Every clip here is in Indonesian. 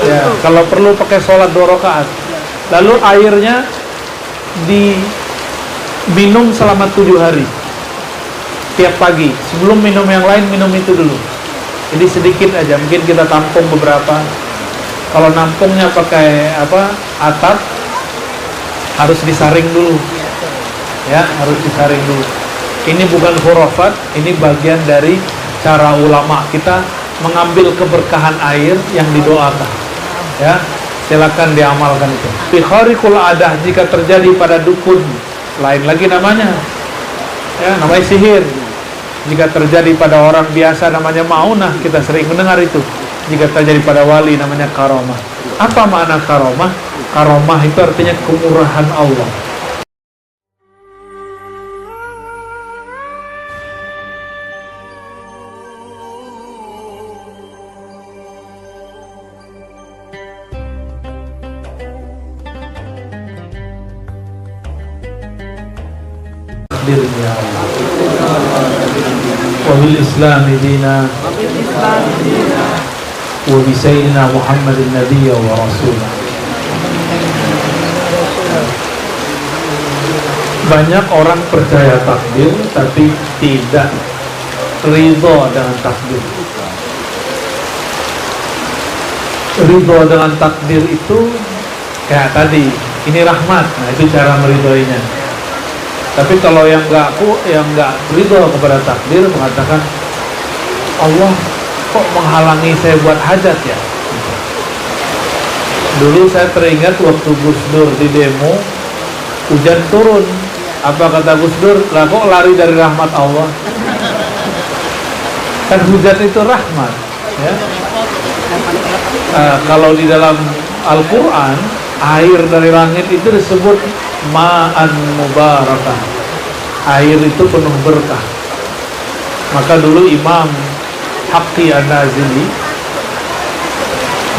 Ya, kalau perlu pakai sholat 2 rakaat. Lalu airnya diminum selama 7 hari. Tiap pagi, sebelum minum yang lain, minum itu dulu. Jadi sedikit aja, mungkin kita tampung beberapa. Kalau nampungnya pakai atap, harus disaring dulu. Ya, harus disaring dulu. Ini bukan khurafat, ini bagian dari cara ulama kita mengambil keberkahan air yang didoakan. Ya, silakan diamalkan itu. Fi khariqul adah, jika terjadi pada dukun, lain lagi namanya. Ya, namanya sihir. Jika terjadi pada orang biasa namanya maunah, kita sering mendengar itu. Jika terjadi pada wali namanya karomah. Apa makna karomah? Karomah itu artinya kemurahan Allah. Ya Allah. Wa bil Islam dina wa bi sayyidina Muhammadin nabiyya wa rasulah. Banyak orang percaya takdir tapi tidak ridho dengan takdir. Ridho dengan takdir itu kayak tadi, ini rahmat. Nah, itu cara meridhoinya. Tapi kalau yang nggak ridho kepada takdir, mengatakan Allah kok menghalangi saya buat hajat ya. Dulu saya teringat waktu Gus Dur di demo, hujan turun. Apa kata Gus Dur? Lah kok lari dari rahmat Allah? Kan hujan itu rahmat, ya. Kalau di dalam Al-Quran, air dari langit itu disebut ma'an mubarakah. Air itu penuh berkah. Maka dulu Imam Haqqi An-Nazili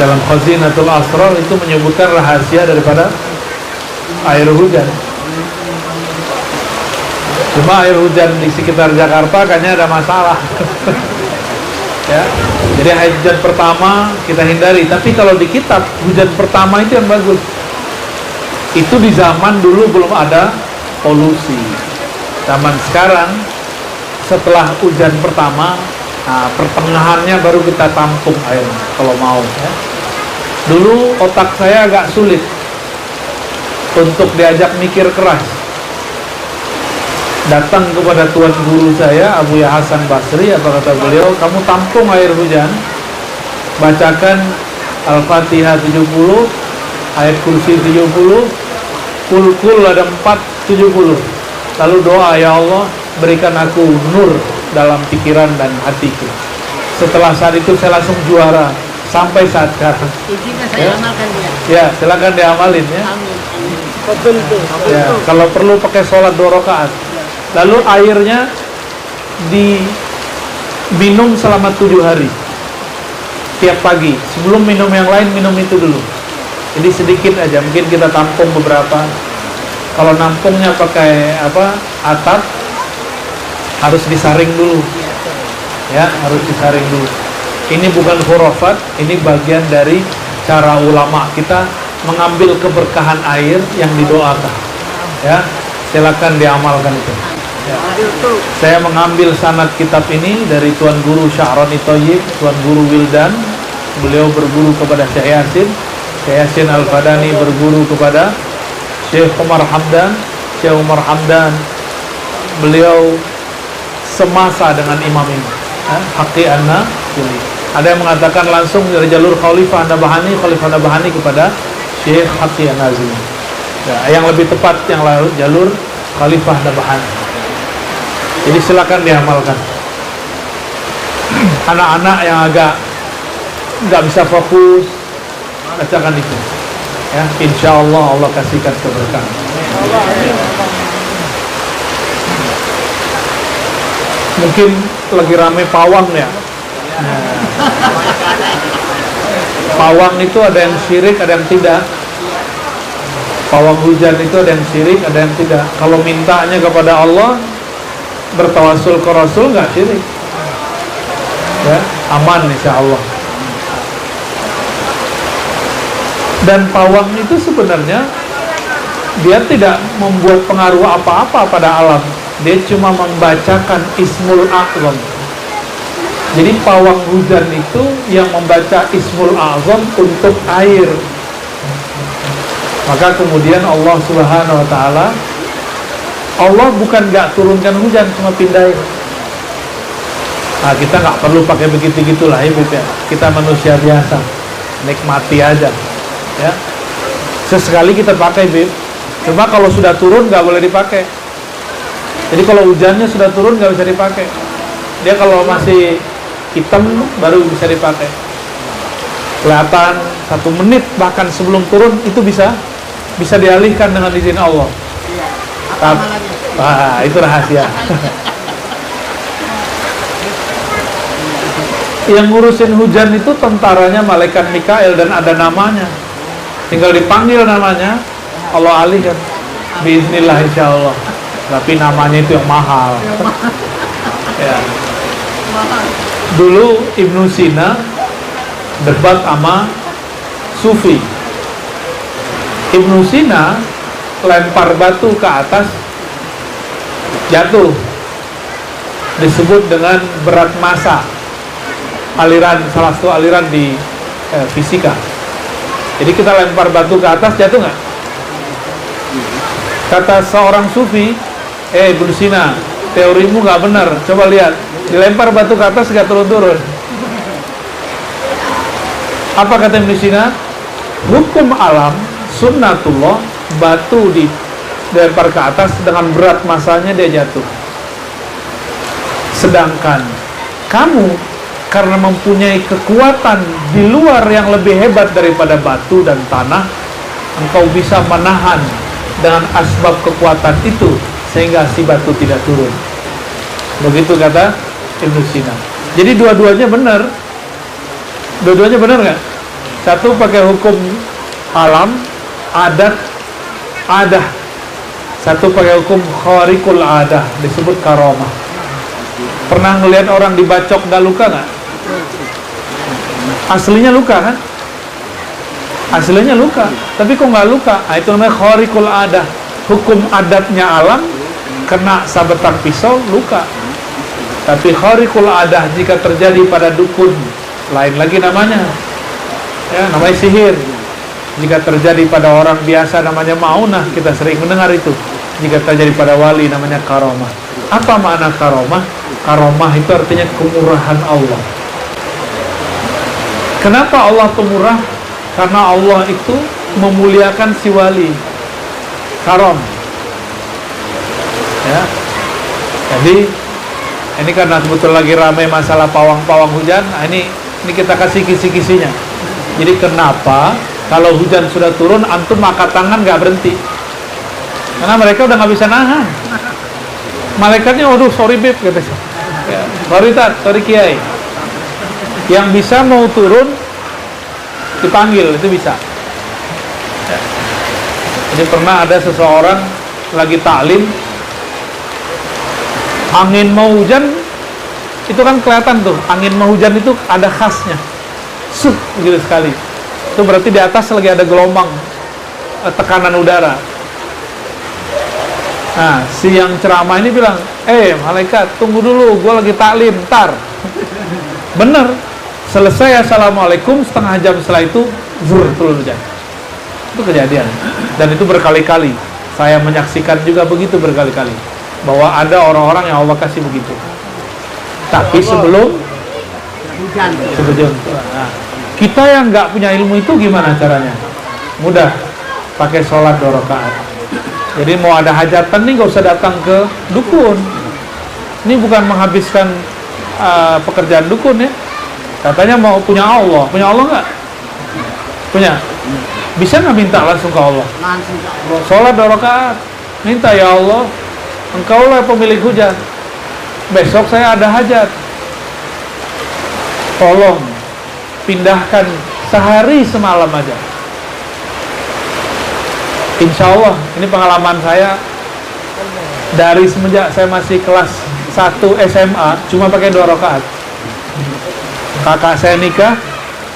dalam Khazinatul Asrar itu menyebutkan rahasia daripada air hujan. Cuma air hujan di sekitar Jakarta kayaknya ada masalah. Ya. Jadi hujan pertama kita hindari. Tapi kalau di kitab, hujan pertama itu yang bagus. Itu di zaman dulu belum ada polusi. Zaman sekarang, setelah hujan pertama, nah, pertengahannya baru kita tampung air kalau mau. Ya. Dulu otak saya agak sulit untuk diajak mikir keras. Datang kepada tuan guru saya, Abu Ya Hasan Basri, apa kata beliau, kamu tampung air hujan, bacakan Al-Fatihah 70, ayat kursi 70, kul ada 4, 70. Lalu doa, ya Allah berikan aku nur dalam pikiran dan hatiku. Setelah saat itu saya langsung juara sampai saat sekarang. Saya amalkan dia. Ya, silakan diamalin ya. Amin. Ya, kalau perlu pakai sholat 2 rakaat. Lalu airnya diminum selama 7 hari. Tiap pagi, sebelum minum yang lain, minum itu dulu. Jadi sedikit aja, mungkin kita tampung beberapa. Kalau nampungnya pakai atap, harus disaring dulu. Ya, harus disaring dulu. Ini bukan khurafat, ini bagian dari cara ulama kita mengambil keberkahan air yang didoakan. Ya, silakan diamalkan itu. Ya. Saya mengambil sanad kitab ini dari Tuan Guru Sya'rani Thayyib, Tuan Guru Wildan. Beliau berguru kepada Syekh Yasin. Syekh Yasin Al-Fadani berguru kepada Syekh Umar Hamdan. Syekh Umar Hamdan, beliau semasa dengan imam ini, Haqqi An-Nazili. Ada yang mengatakan langsung dari jalur Khalifah Nabahani kepada Syekh Haqqi An-Nazili. Ya, yang lebih tepat yang jalur Khalifah Nabahani. Jadi silakan diamalkan. Anak-anak yang agak nggak bisa fokus, bacakan itu. Ya, insya Allah Allah kasihkan keberkahan. Mungkin lagi rame pawang ya. Nah, pawang itu ada yang syirik, ada yang tidak. Pawang hujan itu ada yang syirik, ada yang tidak. Kalau mintanya kepada Allah, bertawasul ke Rasul, nggak syirik. Ya, aman insya Allah. Dan pawang itu sebenarnya dia tidak membuat pengaruh apa-apa pada alam. Dia cuma membacakan Ismul A'zam. Jadi pawang hujan itu yang membaca Ismul A'zam untuk air. Maka kemudian Allah Subhanahu wa ta'ala, Allah bukan gak turunkan hujan, cuma pindahin. Nah, kita gak perlu pakai begitu-gitulah ya, ya. Kita manusia biasa, nikmati aja ya. Sesekali kita pakai, Bib. Cuma kalau sudah turun gak boleh dipakai. Jadi kalau hujannya sudah turun gak bisa dipakai. Dia kalau masih hitam baru bisa dipakai. Kelihatan 1 menit bahkan sebelum turun itu bisa dialihkan dengan izin Allah. Wah, itu rahasia. Yang ngurusin hujan itu tentaranya malaikat Mikail dan ada namanya. Tinggal dipanggil namanya, Allah alihkan. Bismillah insyaallah. Tapi namanya itu yang mahal. Ya. Dulu Ibnu Sina debat sama Sufi. Ibnu Sina lempar batu ke atas, jatuh. Disebut dengan berat massa. Aliran, salah satu aliran di fisika. Jadi kita lempar batu ke atas, jatuh nggak? Kata seorang Sufi, Ibnu Sina, teorimu nggak benar. Coba lihat, dilempar batu ke atas nggak turun-turun. Apa kata Ibnu Sina? Hukum alam, sunnatullah, batu dilempar ke atas dengan berat massanya dia jatuh. Sedangkan kamu karena mempunyai kekuatan di luar yang lebih hebat daripada batu dan tanah, engkau bisa menahan dengan asbab kekuatan itu sehingga si batu tidak turun. Begitu kata Ibnu Sina. Jadi dua-duanya benar. Dua-duanya benar nggak? Satu pakai hukum alam, adat, adah. Satu pakai hukum khariqul adah, disebut karomah. Pernah ngelihat orang dibacok nggak luka nggak? Aslinya luka kan? Aslinya luka, tapi kok nggak luka? Nah, itu namanya khariqul adah. Hukum adatnya alam, kena sabetan pisau, luka. Tapi khariqul adah jika terjadi pada dukun, lain lagi namanya. Ya, namanya sihir. Jika terjadi pada orang biasa namanya maunah, kita sering mendengar itu. Jika terjadi pada wali namanya karomah. Apa makna karomah? Karomah itu artinya kemurahan Allah. Kenapa Allah pemurah? Karena Allah itu memuliakan si wali. Karom. Ya. Jadi ini karena kebetulan lagi ramai masalah pawang-pawang hujan. Nah, ini kita kasih kisi-kisinya. Jadi kenapa kalau hujan sudah turun, antum angkat tangan nggak berhenti? Karena mereka udah nggak bisa nahan. Malaikatnya, waduh, sorry Bib, kata saya. Ya, sorry Tat, sorry Kiai. Yang bisa mau turun dipanggil, itu bisa. Ya. Jadi pernah ada seseorang lagi taklim, angin mau hujan, itu kan kelihatan tuh, angin mau hujan itu ada khasnya, gitu sekali. Itu berarti di atas lagi ada gelombang tekanan udara. Nah, si yang ceramah ini bilang, malaikat, tunggu dulu, gue lagi taklim, ntar. Bener, selesai assalamualaikum, setengah jam setelah itu, turun hujan. Itu kejadian. Dan itu berkali-kali. Saya menyaksikan juga begitu berkali-kali. Bahwa ada orang-orang yang Allah kasih begitu. Tapi sebelum hujan. Nah, kita yang nggak punya ilmu itu gimana caranya? Mudah, pakai sholat 2 rakaat. Jadi mau ada hajatan nih, nggak usah datang ke dukun. Ini bukan menghabiskan pekerjaan dukun ya. Katanya mau punya Allah nggak? Punya. Bisa nggak minta langsung ke Allah? Sholat 2 rakaat, minta, ya Allah, Engkaulah pemilik hujan. Besok saya ada hajat. Tolong pindahkan sehari semalam aja. Insya Allah, ini pengalaman saya dari semenjak saya masih kelas 1 SMA, cuma pakai 2 rakaat. Kakak saya nikah,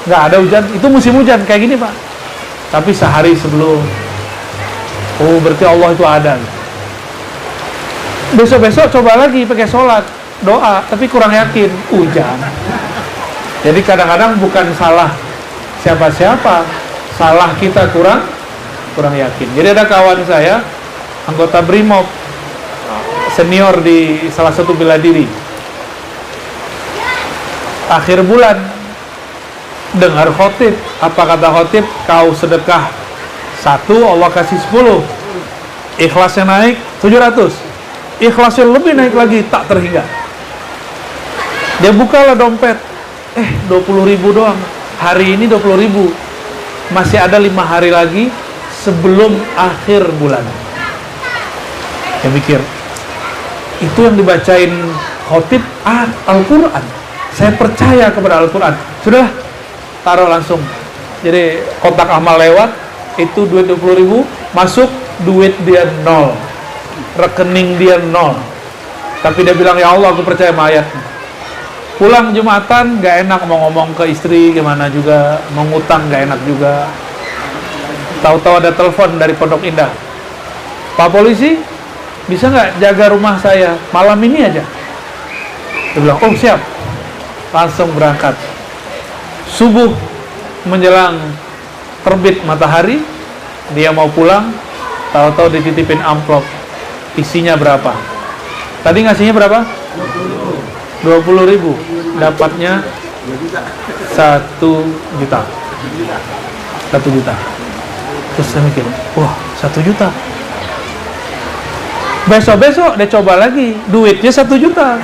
nggak ada hujan, itu musim hujan kayak gini Pak. tapi sehari sebelum. Oh, berarti Allah itu ada. Besok-besok coba lagi pakai sholat, doa, tapi kurang yakin, hujan. Jadi kadang-kadang bukan salah siapa-siapa, salah kita kurang yakin. Jadi ada kawan saya, anggota BRIMOB, senior di salah satu bela diri. Akhir bulan dengar khotib, apa kata khotib? Kau sedekah 1, Allah kasih 10. Ikhlasnya naik 700. Ikhlasnya lebih naik lagi, tak terhingga. Dia bukalah dompet, 20.000 doang. Hari ini 20.000. Masih ada 5 hari lagi sebelum akhir bulan. Dia mikir, itu yang dibacain khotib Al-Quran. Saya percaya kepada Al-Quran. Sudah, taruh langsung. Jadi kotak amal lewat, itu duit 20.000 masuk, duit dia 0, rekening dia 0. Tapi dia bilang, ya Allah, aku percaya sama ayat. Pulang Jumatan gak enak mau ngomong ke istri, gimana juga mau ngutang gak enak juga. Tahu-tahu ada telepon dari Pondok Indah, Pak Polisi, bisa nggak jaga rumah saya malam ini aja? Dia bilang, oh siap. Langsung berangkat. Subuh menjelang terbit matahari, dia mau pulang, tahu-tahu dititipin amplop. Isinya berapa? Tadi ngasihnya berapa? 20.000. Dapatnya 1 juta. 1 juta. Terus saya mikir, wah 1 juta. Besok-besok dia coba lagi, duitnya 1 juta.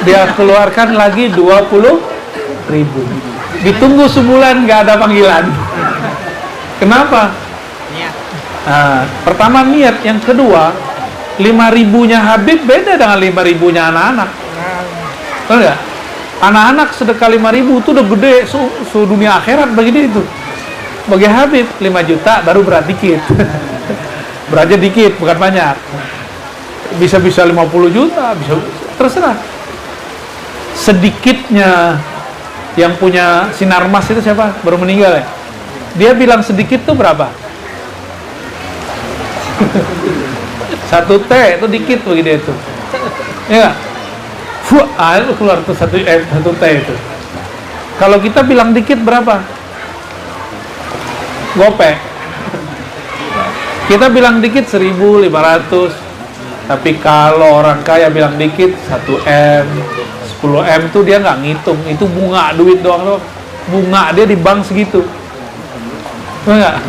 Dia keluarkan lagi 20.000. Ditunggu sebulan gak ada panggilan. Kenapa? Nah, pertama niat, yang kedua 5.000-nya Habib beda dengan 5.000-nya anak-anak. Tahu nggak? Anak-anak sedekah 5.000 itu udah gede, dunia akhirat bagi dia itu. Bagi Habib 5 juta baru berat dikit. Beratnya dikit, bukan banyak. Bisa-bisa 50 juta, bisa, terserah. Sedikitnya yang punya sinar mas itu siapa? Baru meninggal ya? Dia bilang sedikit tuh berapa? 1 T itu dikit bagi dia itu. Ya. Itu keluar tuh 1 T itu. Kalau kita bilang dikit berapa? Gopek. Kita bilang dikit 1.500. Tapi kalau orang kaya bilang dikit 1 M, 10 M tuh dia nggak ngitung. Itu bunga duit doang. Bunga dia di bank segitu. Enggak?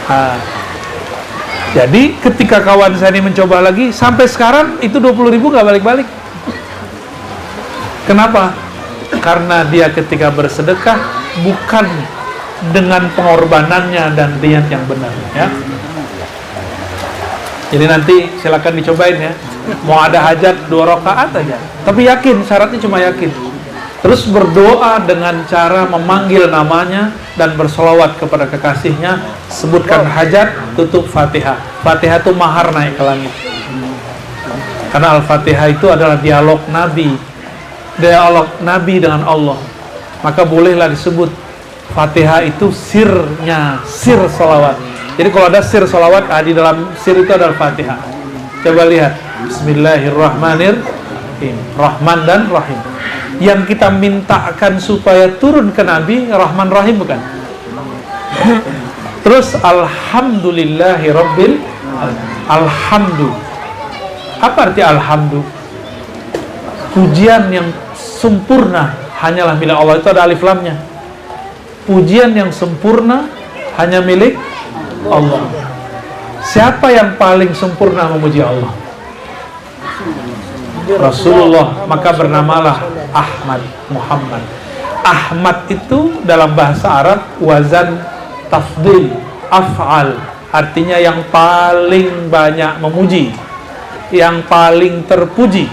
Nah, jadi ketika kawan saya ini mencoba lagi, sampai sekarang itu 20.000 nggak balik-balik. Kenapa? Karena dia ketika bersedekah bukan dengan pengorbanannya dan niat yang benar, ya. Jadi nanti silakan dicobain ya. Mau ada hajat 2 rakaat aja, tapi yakin, syaratnya cuma yakin. Terus berdoa dengan cara memanggil namanya dan bersolawat kepada kekasihnya. Sebutkan hajat, tutup Fatihah. Fatihah itu mahar naik ke langit. Karena Al-Fatihah itu adalah dialog Nabi. Dialog Nabi dengan Allah. Maka bolehlah disebut Fatihah itu sirnya, sir solawat. Jadi kalau ada sir solawat, di dalam sir itu adalah Fatihah. Coba lihat. Bismillahirrahmanirrahim. Rahman dan Rahim. Yang kita mintakan supaya turun ke Nabi, Rahman Rahim bukan? Terus Alhamdulillahi Rabbil Alhamdu. Apa arti Alhamdu? Pujian yang sempurna hanyalah milik Allah. Itu ada alif lamnya. Pujian yang sempurna hanya milik Allah. Siapa yang paling sempurna memuji Allah? Rasulullah. Maka bernamalah Ahmad, Muhammad. Ahmad itu dalam bahasa Arab wazan tafdil, af'al, artinya yang paling banyak memuji, yang paling terpuji.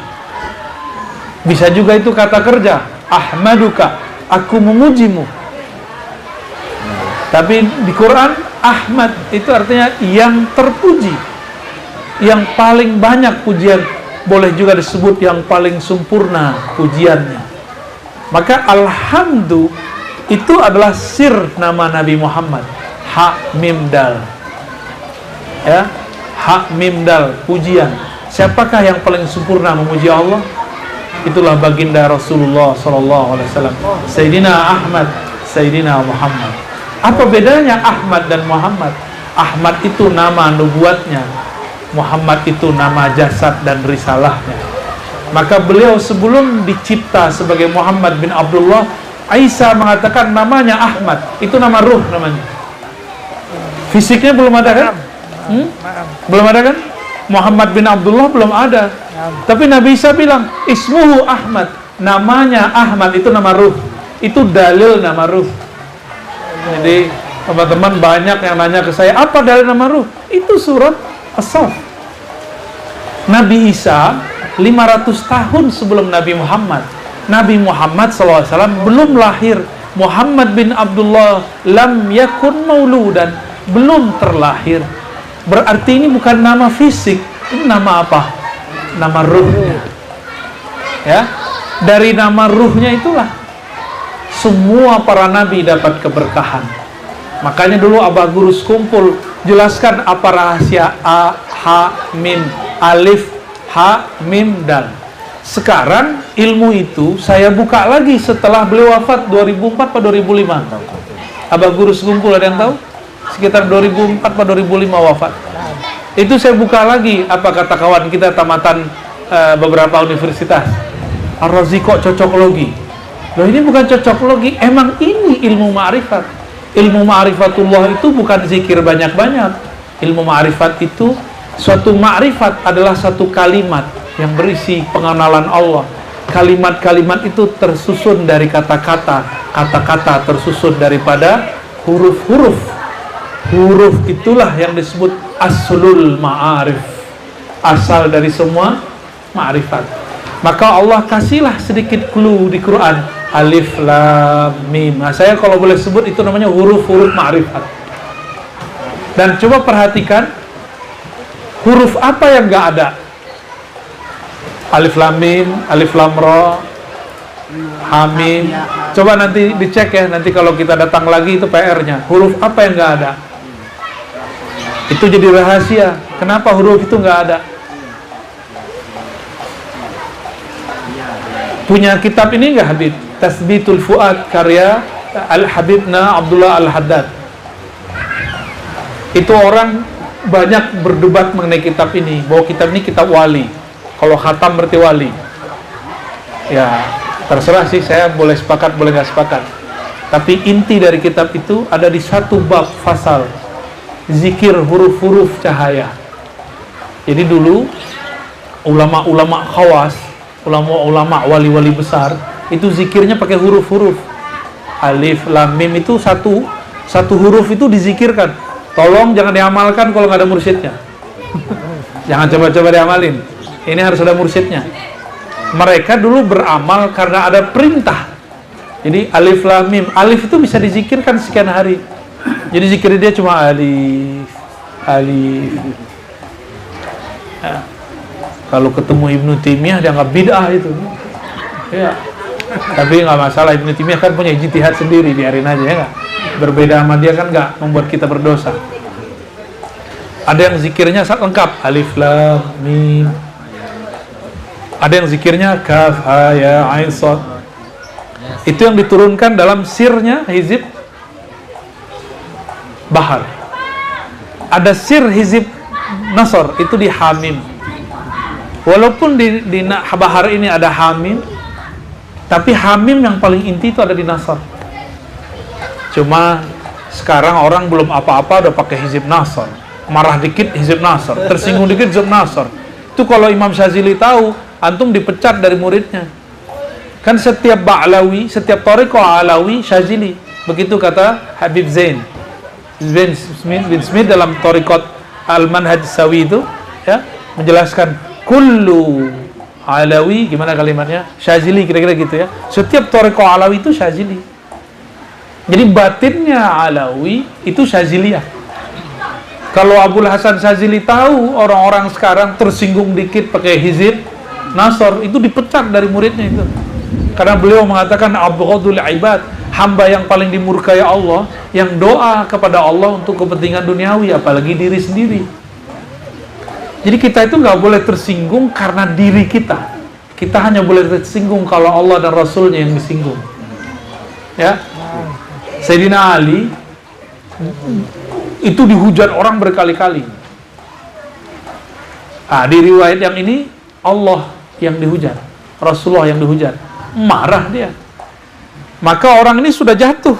Bisa juga itu kata kerja, ahmaduka, aku memujimu. Tapi di Quran Ahmad itu artinya yang terpuji, yang paling banyak pujian. Boleh juga disebut yang paling sempurna pujiannya. Maka alhamdu Itu adalah sir nama Nabi Muhammad. Ha mim dal. Ya, ha mim dal, pujian. Siapakah yang paling sempurna memuji Allah? Itulah baginda Rasulullah sallallahu alaihi wasallam. Sayyidina Ahmad, Sayyidina Muhammad. Apa bedanya Ahmad dan Muhammad? Ahmad itu nama nubuatnya, Muhammad itu nama jasad dan risalahnya. Maka beliau sebelum dicipta sebagai Muhammad bin Abdullah, Isa mengatakan namanya Ahmad. Itu nama ruh namanya. Fisiknya belum ada kan? Belum ada kan? Muhammad bin Abdullah belum ada. Tapi Nabi Isa bilang, ismuhu Ahmad. Namanya Ahmad, itu nama ruh. Itu dalil nama ruh. Jadi teman-teman banyak yang nanya ke saya, apa dalil nama ruh? Itu surat As-Saff. Nabi Isa 500 tahun sebelum Nabi Muhammad. Nabi Muhammad SAW belum lahir. Muhammad bin Abdullah lam yakun mauludan, belum terlahir. Berarti ini bukan nama fisik, ini nama apa? Nama ruhnya. Ya, dari nama ruhnya itulah semua para nabi dapat keberkahan. Makanya dulu Abah Guru kumpul jelaskan apa rahasia A, Ha, Mim, Alif, Ha, Mim, Dal. Sekarang ilmu itu saya buka lagi setelah beliau wafat 2004 atau 2005. Abah Guru kumpul ada yang tahu? Sekitar 2004 atau 2005 wafat. Itu saya buka lagi apa kata kawan kita tamatan beberapa universitas. Ar-Razi kok cocokologi. Loh, ini bukan cocokologi, emang ini ilmu ma'rifat. Ilmu ma'rifatullah itu bukan zikir banyak-banyak. Ilmu ma'rifat itu suatu ma'rifat adalah satu kalimat yang berisi pengenalan Allah. Kalimat-kalimat itu tersusun dari kata-kata. Kata-kata tersusun daripada huruf-huruf. Huruf itulah yang disebut aslul ma'arif. Asal dari semua ma'rifat. Maka Allah kasihlah sedikit clue di Quran. Alif, Lam, Mim. Nah, saya kalau boleh sebut itu namanya huruf-huruf ma'rifat. Dan coba perhatikan huruf apa yang nggak ada? Alif Lam Mim, Alif Lam Ra, Hamim. Coba nanti dicek ya, nanti kalau kita datang lagi itu PR-nya. Huruf apa yang nggak ada? Itu jadi rahasia. Kenapa huruf itu nggak ada? Punya kitab ini nggak Habib? Tasbitul Fuad karya Al-Habibna Abdullah Al-Haddad. Itu orang banyak berdebat mengenai kitab ini, bahwa kitab ini kitab wali. Kalau khatam berarti wali. Ya, terserah sih, saya boleh sepakat, boleh nggak sepakat. Tapi inti dari kitab itu ada di satu bab fasal, zikir huruf-huruf cahaya. Jadi dulu ulama-ulama khawas, ulama-ulama wali-wali besar, itu zikirnya pakai huruf-huruf. Alif, Lam, Mim itu satu huruf itu dizikirkan. Tolong jangan diamalkan kalau nggak ada mursyidnya. Jangan coba-coba diamalin. Ini harus ada mursyidnya. Mereka dulu beramal karena ada perintah. Jadi Alif, Lam, Mim. Alif itu bisa dizikirkan sekian hari. Jadi zikir dia cuma Alif, Alif. Ya. Kalau ketemu Ibnu Taimiyah dianggap bid'ah itu. Ya. Tapi nggak masalah, Ibnu Taimiyah kan punya ijtihad sendiri, biarin aja ya nggak. Berbeda sama dia kan nggak membuat kita berdosa. Ada yang zikirnya lengkap, Alif, Lam, Mim. Ada yang zikirnya Kaf, Ha, Ya, Ain, Shad. Itu yang diturunkan dalam sirnya hizib Bahar. Ada sir hizib Nasr, itu di Hamim. Walaupun di Bahar ini ada Hamim, tapi Hamim yang paling inti itu ada di Nasr. Cuma sekarang orang belum apa-apa udah pakai hizib Nasr. Marah dikit hizib Nasr, tersinggung dikit hizib Nasr. Itu kalau Imam Syazili tahu, antum dipecat dari muridnya. Kan setiap Ba'lawi, setiap Thariqah Alawi, Syazili. Begitu kata Habib Zain bin Smith dalam Thariqat Al-Manhaj Sawi itu, ya, menjelaskan kullu Alawi, gimana kalimatnya? Syazili, kira-kira gitu ya. Setiap Thariqah Alawi itu Syazili. Jadi batinnya Alawi itu Syaziliyah. Kalau Abul Hasan Syazili tahu orang-orang sekarang tersinggung dikit pakai hizib Nasr, itu dipecat dari muridnya itu. Karena beliau mengatakan abghadul ibad hamba yang paling dimurkai Allah, yang doa kepada Allah untuk kepentingan duniawi, apalagi diri sendiri. Jadi kita itu nggak boleh tersinggung karena diri kita. Kita hanya boleh tersinggung kalau Allah dan Rasulnya yang disinggung. Ya, Sayyidina Ali itu dihujat orang berkali-kali. Di riwayat yang ini Allah yang dihujat, Rasulullah yang dihujat, marah dia. Maka orang ini sudah jatuh,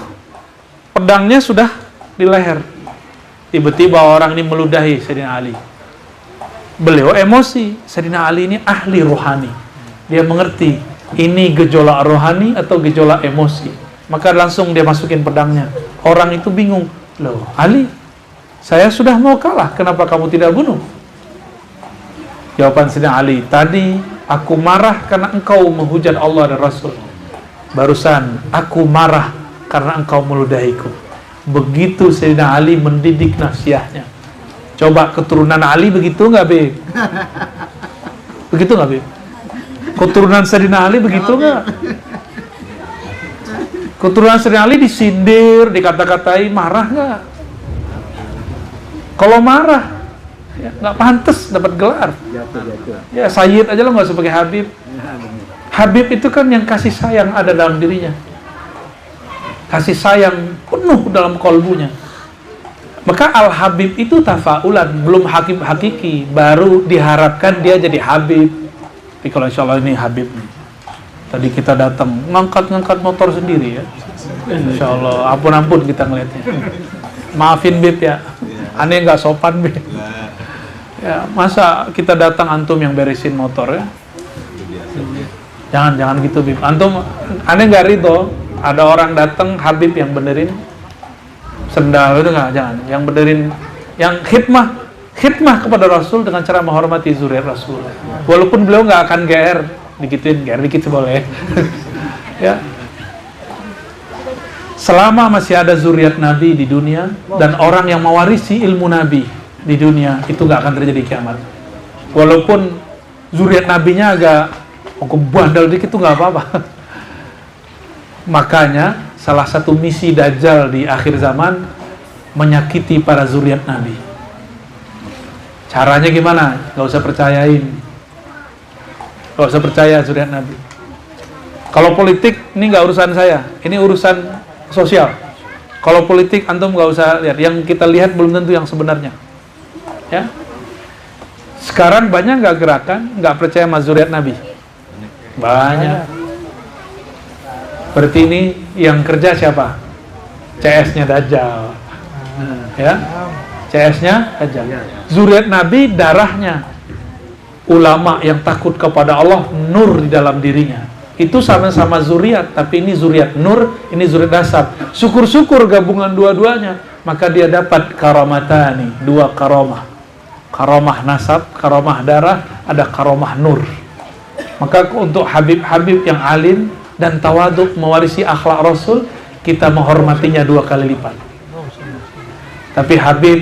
pedangnya sudah di leher. Tiba-tiba orang ini meludahi Sayyidina Ali. Beliau emosi. Sayyidina Ali ini ahli rohani. Dia mengerti ini gejolak rohani atau gejolak emosi. Maka langsung dia masukin pedangnya. Orang itu bingung. Loh, Ali, saya sudah mau kalah, kenapa kamu tidak bunuh? Jawaban Sayyidina Ali, tadi aku marah karena engkau menghujat Allah dan Rasul. Barusan aku marah karena engkau meludahiku. Begitu Sayyidina Ali mendidik nasihatnya. Coba keturunan Ali begitu nggak, Beb? Begitu nggak, Beb? Keturunan Sayyidina Ali begitu nggak? Keturunan Sayyidina Ali disindir, dikata-katai, marah nggak? Kalau marah, ya, nggak pantas dapat gelar. Ya Sayyid aja lo nggak usah pakai Habib. Habib itu kan yang kasih sayang ada dalam dirinya, kasih sayang penuh dalam kolbunya. Maka Al-Habib itu tafaulan, belum hakiki, baru diharapkan dia jadi Habib. Tapi kalau insya Allah ini Habib nih. Tadi kita datang ngangkat motor sendiri ya. Insya Allah ampun kita ngeliatnya. Maafin Bib ya, aneh nggak sopan Bib. Ya, masa kita datang antum yang beresin motor ya? Jangan gitu Bib. Antum aneh nggak ridho ada orang datang Habib yang benerin sendal itu nggak? Jangan. Yang benerin, yang khidmah kepada Rasul dengan cara menghormati zuriat Rasul. Walaupun beliau nggak akan GR, GR dikit boleh. Ya. Selama masih ada zuriat Nabi di dunia dan orang yang mewarisi ilmu Nabi di dunia, itu nggak akan terjadi kiamat. Walaupun zuriat Nabinya agak bandel dikit itu nggak apa-apa. Makanya salah satu misi Dajjal di akhir zaman menyakiti para zuriat Nabi. Caranya gimana? Nggak usah percayain. Nggak usah percaya zuriat Nabi. Kalau politik ini nggak urusan saya, ini urusan sosial. Kalau politik antum nggak usah lihat. Yang kita lihat belum tentu yang sebenarnya. Ya. Sekarang banyak nggak gerakan nggak percaya sama zuriat Nabi? Banyak. Berarti ini yang kerja siapa? CS-nya Dajjal. Ya. CS-nya Dajjal. Zuriat Nabi darahnya. Ulama yang takut kepada Allah, nur di dalam dirinya. Itu sama-sama zuriat, tapi ini zuriat nur, ini zuriat dasar. Syukur-syukur gabungan dua-duanya, maka dia dapat karamatani, dua karamah. Karamah nasab, karamah darah, ada karamah nur. Maka untuk Habib-Habib yang alim dan tawaduk mewarisi akhlak Rasul, kita menghormatinya 2 kali lipat. Tapi Habib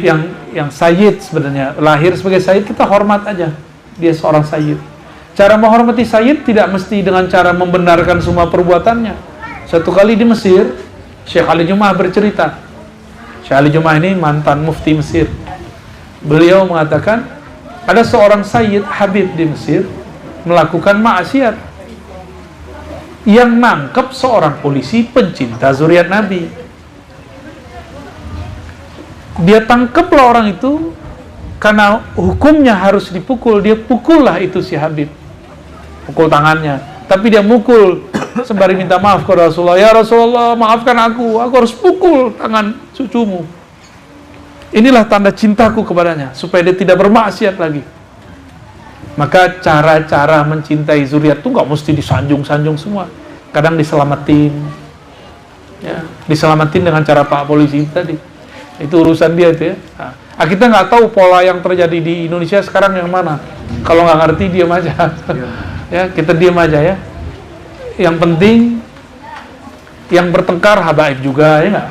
yang sayyid sebenarnya, lahir sebagai sayyid, kita hormat aja. Dia seorang sayyid. Cara menghormati sayyid tidak mesti dengan cara membenarkan semua perbuatannya. Satu kali di Mesir, Syekh Ali Jum'ah bercerita. Syekh Ali Jum'ah ini mantan mufti Mesir. Beliau mengatakan, ada seorang sayyid Habib di Mesir melakukan maksiat. Yang nangkep seorang polisi pencinta zuriat Nabi. Dia tangkaplah orang itu, karena hukumnya harus dipukul, dia pukullah itu si Habib. Pukul tangannya. Tapi dia mukul sembari minta maaf kepada Rasulullah. Ya Rasulullah, maafkan aku harus pukul tangan cucumu. Inilah tanda cintaku kepadanya, supaya dia tidak bermaksiat lagi. Maka cara-cara mencintai zuriat itu nggak mesti disanjung-sanjung semua. Kadang diselamatin. Ya, diselamatin dengan cara Pak Polisi tadi. Itu urusan dia itu ya. Nah, kita nggak tahu pola yang terjadi di Indonesia sekarang yang mana. Kalau nggak ngerti diam aja. Ya, kita diam aja ya. Yang penting yang bertengkar habaib juga ya nggak?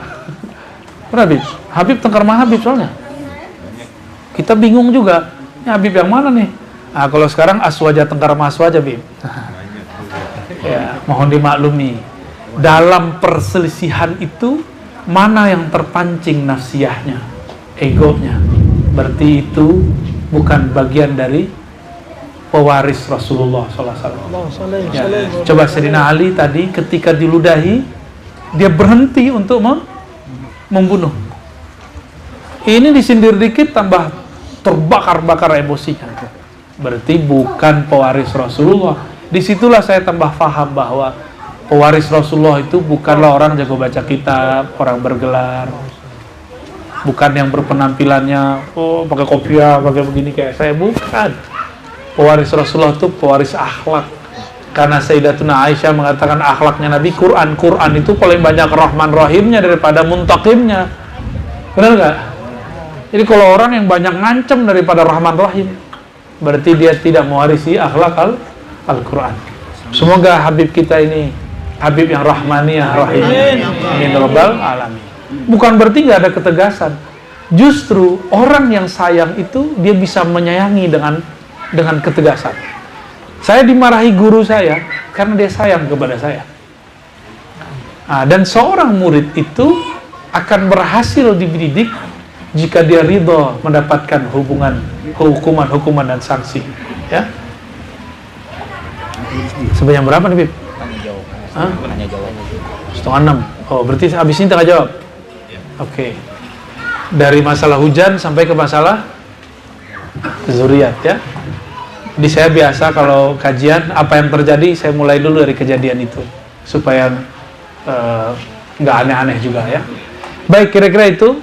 Benar Habib? Habib tengkar sama Habib soalnya. Kita bingung juga. Ini Habib yang mana nih? Nah, kalau sekarang aswaja tengkar sama aswaja Habib. Ya, mohon dimaklumi. dalam perselisihan itu mana yang terpancing nafsiyahnya, egonya, berarti itu bukan bagian dari pewaris Rasulullah SAW. Ya. Coba Sayyidina Ali tadi ketika diludahi, dia berhenti untuk membunuh. Ini disindir dikit tambah terbakar-bakar emosinya. Berarti bukan pewaris Rasulullah. Disitulah saya tambah paham bahwa pewaris Rasulullah itu bukanlah orang jago baca kitab, orang bergelar, bukan yang berpenampilannya pakai kopiah, pakai begini kayak saya, bukan. Pewaris Rasulullah itu pewaris akhlak. Karena Sayyidatuna Aisyah mengatakan akhlaknya Nabi Quran itu paling banyak rahman rahimnya daripada muntaqimnya. Benar nggak? Jadi kalau orang yang banyak ngancem daripada rahman rahim, berarti dia tidak mewarisi akhlak Al-Quran. Semoga Habib kita ini Habib yang rahmaniyah rahim. Amin rabbal alamin. Bukan berarti nggak ada ketegasan. Justru orang yang sayang itu dia bisa menyayangi dengan ketegasan. Saya dimarahi guru saya karena dia sayang kepada saya. Dan seorang murid itu akan berhasil dididik jika dia ridho mendapatkan hukuman dan sanksi. Ya. Sebanyak berapa nih, Bib? Tanya jawab. 5:30. Oh, berarti habis ini tengah jawab? Oke. Dari masalah hujan sampai ke masalah zuriat, ya. Jadi saya biasa kalau kajian, apa yang terjadi, saya mulai dulu dari kejadian itu. Supaya nggak aneh-aneh juga, ya. Baik, kira-kira itu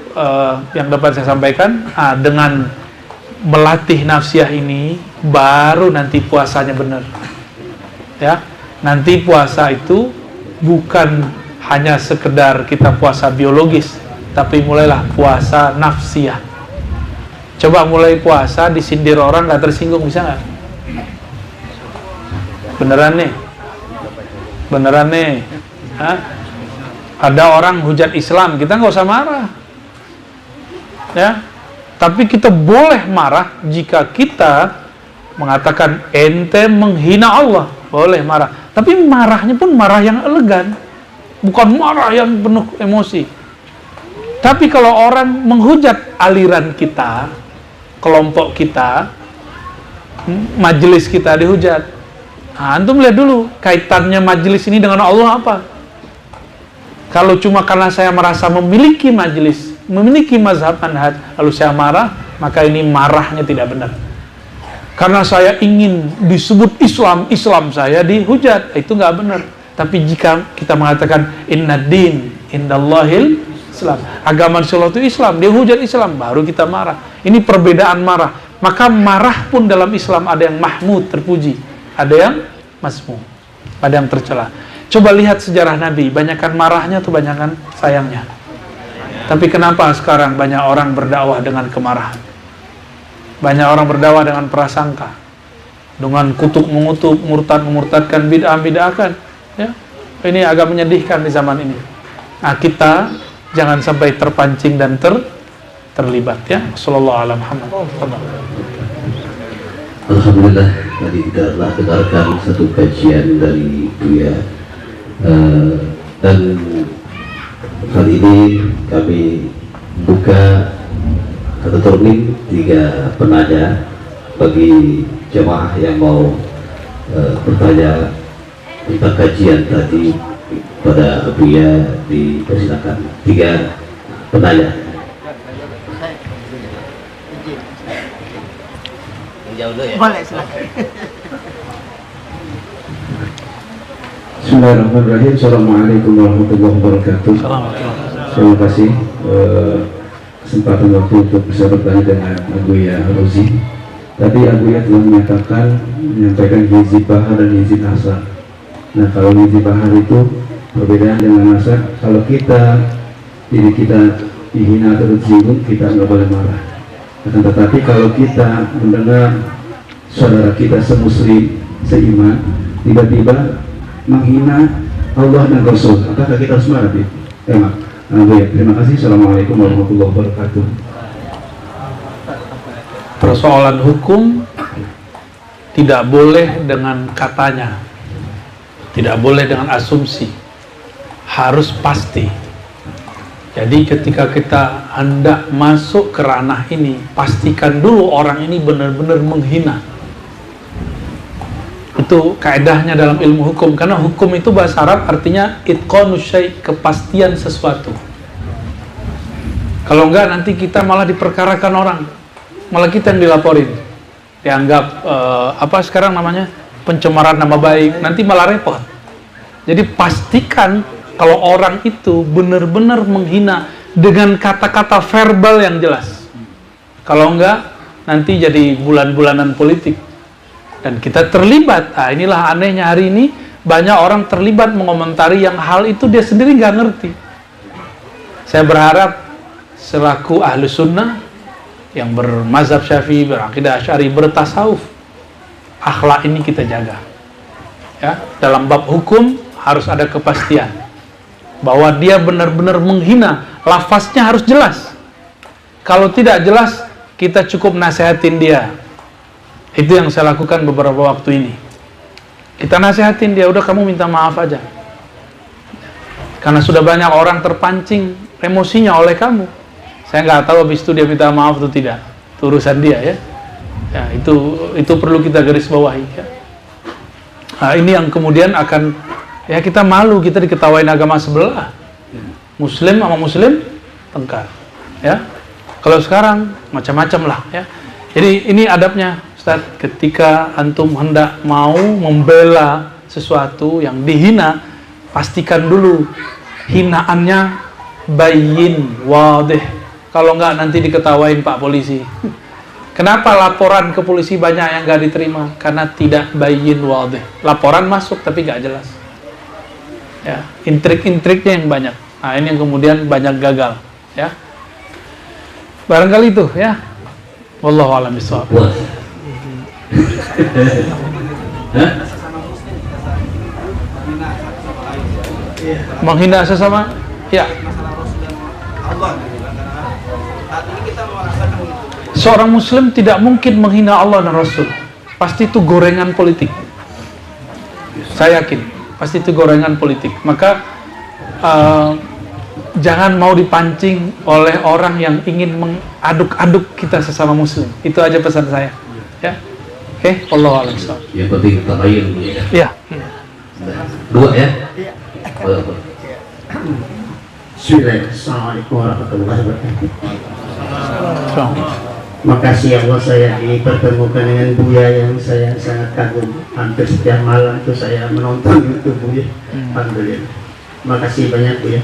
yang dapat saya sampaikan. Dengan melatih nafsiyah ini, baru nanti puasanya benar. Ya, nanti puasa itu bukan hanya sekedar kita puasa biologis, tapi mulailah puasa nafsiyah. Coba mulai puasa disindir orang nggak tersinggung, bisa nggak? Beneran nih. Hah? Ada orang hujat Islam, kita nggak usah marah, ya. Tapi kita boleh marah jika kita mengatakan ente menghina Allah. Boleh marah, tapi marahnya pun marah yang elegan, bukan marah yang penuh emosi. Tapi kalau orang menghujat aliran kita, kelompok kita, majelis kita dihujat, antum lihat dulu kaitannya majelis ini dengan Allah apa? Kalau cuma karena saya merasa memiliki majelis, memiliki mazhab manhaj, lalu saya marah, maka ini marahnya tidak benar. Karena saya ingin disebut Islam saya dihujat, itu nggak benar. Tapi jika kita mengatakan inna din indallahil Islam, agama Allah itu Islam, dia hujat Islam, baru kita marah. Ini perbedaan marah. Maka marah pun dalam Islam ada yang mahmud, terpuji, ada yang masmum, ada yang tercela. Coba lihat sejarah Nabi, banyakkan marahnya atau banyakkan sayangnya. Tapi kenapa sekarang banyak orang berdakwah dengan kemarahan? Banyak orang berdakwah dengan prasangka, dengan kutuk mengutuk, murtadkan, bid'ahkan, ya. Ini agak menyedihkan di zaman ini. Nah, kita jangan sampai terpancing dan terlibat, ya. Sallallahu alaihi wasallam. Alhamdulillah, tadi kita telah dengarkan satu kajian dari Buya, dan kali ini kami buka atau termin 3 penanya bagi jemaah yang mau bertanya tentang kajian tadi pada Buya. Dipersilakan 3 penanya. Jauh dulu ya. Boleh, silakan. Bismillahirrahmanirrahim. Assalamualaikum warahmatullahi wabarakatuh. Terima kasih kesempatan waktu untuk bisa bertanya dengan Abuya Rozi. Tadi Abuya telah menyampaikan hizib bahar dan hizib asar. Nah, kalau hizib bahar itu perbedaan dengan asar. Kalau diri kita dihina atau tersinggung, kita nggak boleh marah. Akan tetapi kalau kita mendengar saudara kita semuslim, seiman, tiba-tiba menghina Allah dan Rasul, apakah kita harus marah? Terima kasih. Assalamualaikum warahmatullahi wabarakatuh. Persoalan hukum tidak boleh dengan katanya, tidak boleh dengan asumsi, harus pasti. Jadi ketika kita hendak masuk ke ranah ini, pastikan dulu orang ini benar-benar menghina. Itu kaedahnya dalam ilmu hukum, karena hukum itu bahasa Arab artinya itqanus syai', kepastian sesuatu. Kalau enggak nanti kita malah diperkarakan orang, malah kita yang dilaporin, dianggap apa sekarang namanya, pencemaran nama baik, nanti malah repot. Jadi pastikan kalau orang itu benar-benar menghina dengan kata-kata verbal yang jelas. Kalau enggak nanti jadi bulan-bulanan politik dan kita terlibat. Nah, inilah anehnya hari ini banyak orang terlibat mengomentari yang hal itu dia sendiri nggak ngerti. Saya berharap selaku ahlu sunnah yang bermazhab syafi'i, berakidah asy'ari, bertasawuf, akhlak ini kita jaga. Ya, dalam bab hukum harus ada kepastian bahwa dia benar-benar menghina, lafaznya harus jelas. Kalau tidak jelas, kita cukup nasihatin dia. Itu yang saya lakukan beberapa waktu ini. Kita nasihatin dia, udah kamu minta maaf aja. Karena sudah banyak orang terpancing emosinya oleh kamu. Saya nggak tahu habis itu dia minta maaf atau tidak. Itu urusan dia ya. Ya, itu perlu kita garis bawahi ya. Nah, ini yang kemudian akan ya kita malu, kita diketawain agama sebelah. Muslim sama muslim tengkar. Ya. Kalau sekarang macam-macam lah ya. Jadi ini adabnya Ustaz, ketika antum hendak mau membela sesuatu yang dihina, pastikan dulu hinaannya bayyin, wadih. Kalau enggak nanti diketawain Pak Polisi. Kenapa laporan ke polisi banyak yang enggak diterima? Karena tidak bayyin, wadih. Laporan masuk tapi enggak jelas. Ya, intrik-intriknya yang banyak. Nah, ini yang kemudian banyak gagal, ya. Barangkali itu, ya. Wallahu a'lam bishawab. Menghina sesama, ya. Seorang muslim tidak mungkin menghina Allah dan Rasul. Pasti itu gorengan politik. Saya yakin, pasti itu gorengan politik. Maka jangan mau dipancing oleh orang yang ingin mengaduk-aduk kita sesama muslim. Itu aja pesan saya. Ya. Oke, Allahu a'lam. Yang penting tabayun ya. Iya. Dua ya? Iya. Bismillahirrahmanirrahim. Assalamualaikum warahmatullahi wabarakatuh. So. Makasih ya Allah, saya dipertemukan dengan Buya yang saya sangat kagum. Hampir setiap malam itu saya menonton YouTube Buya. Alhamdulillah. Makasih banyak Buya.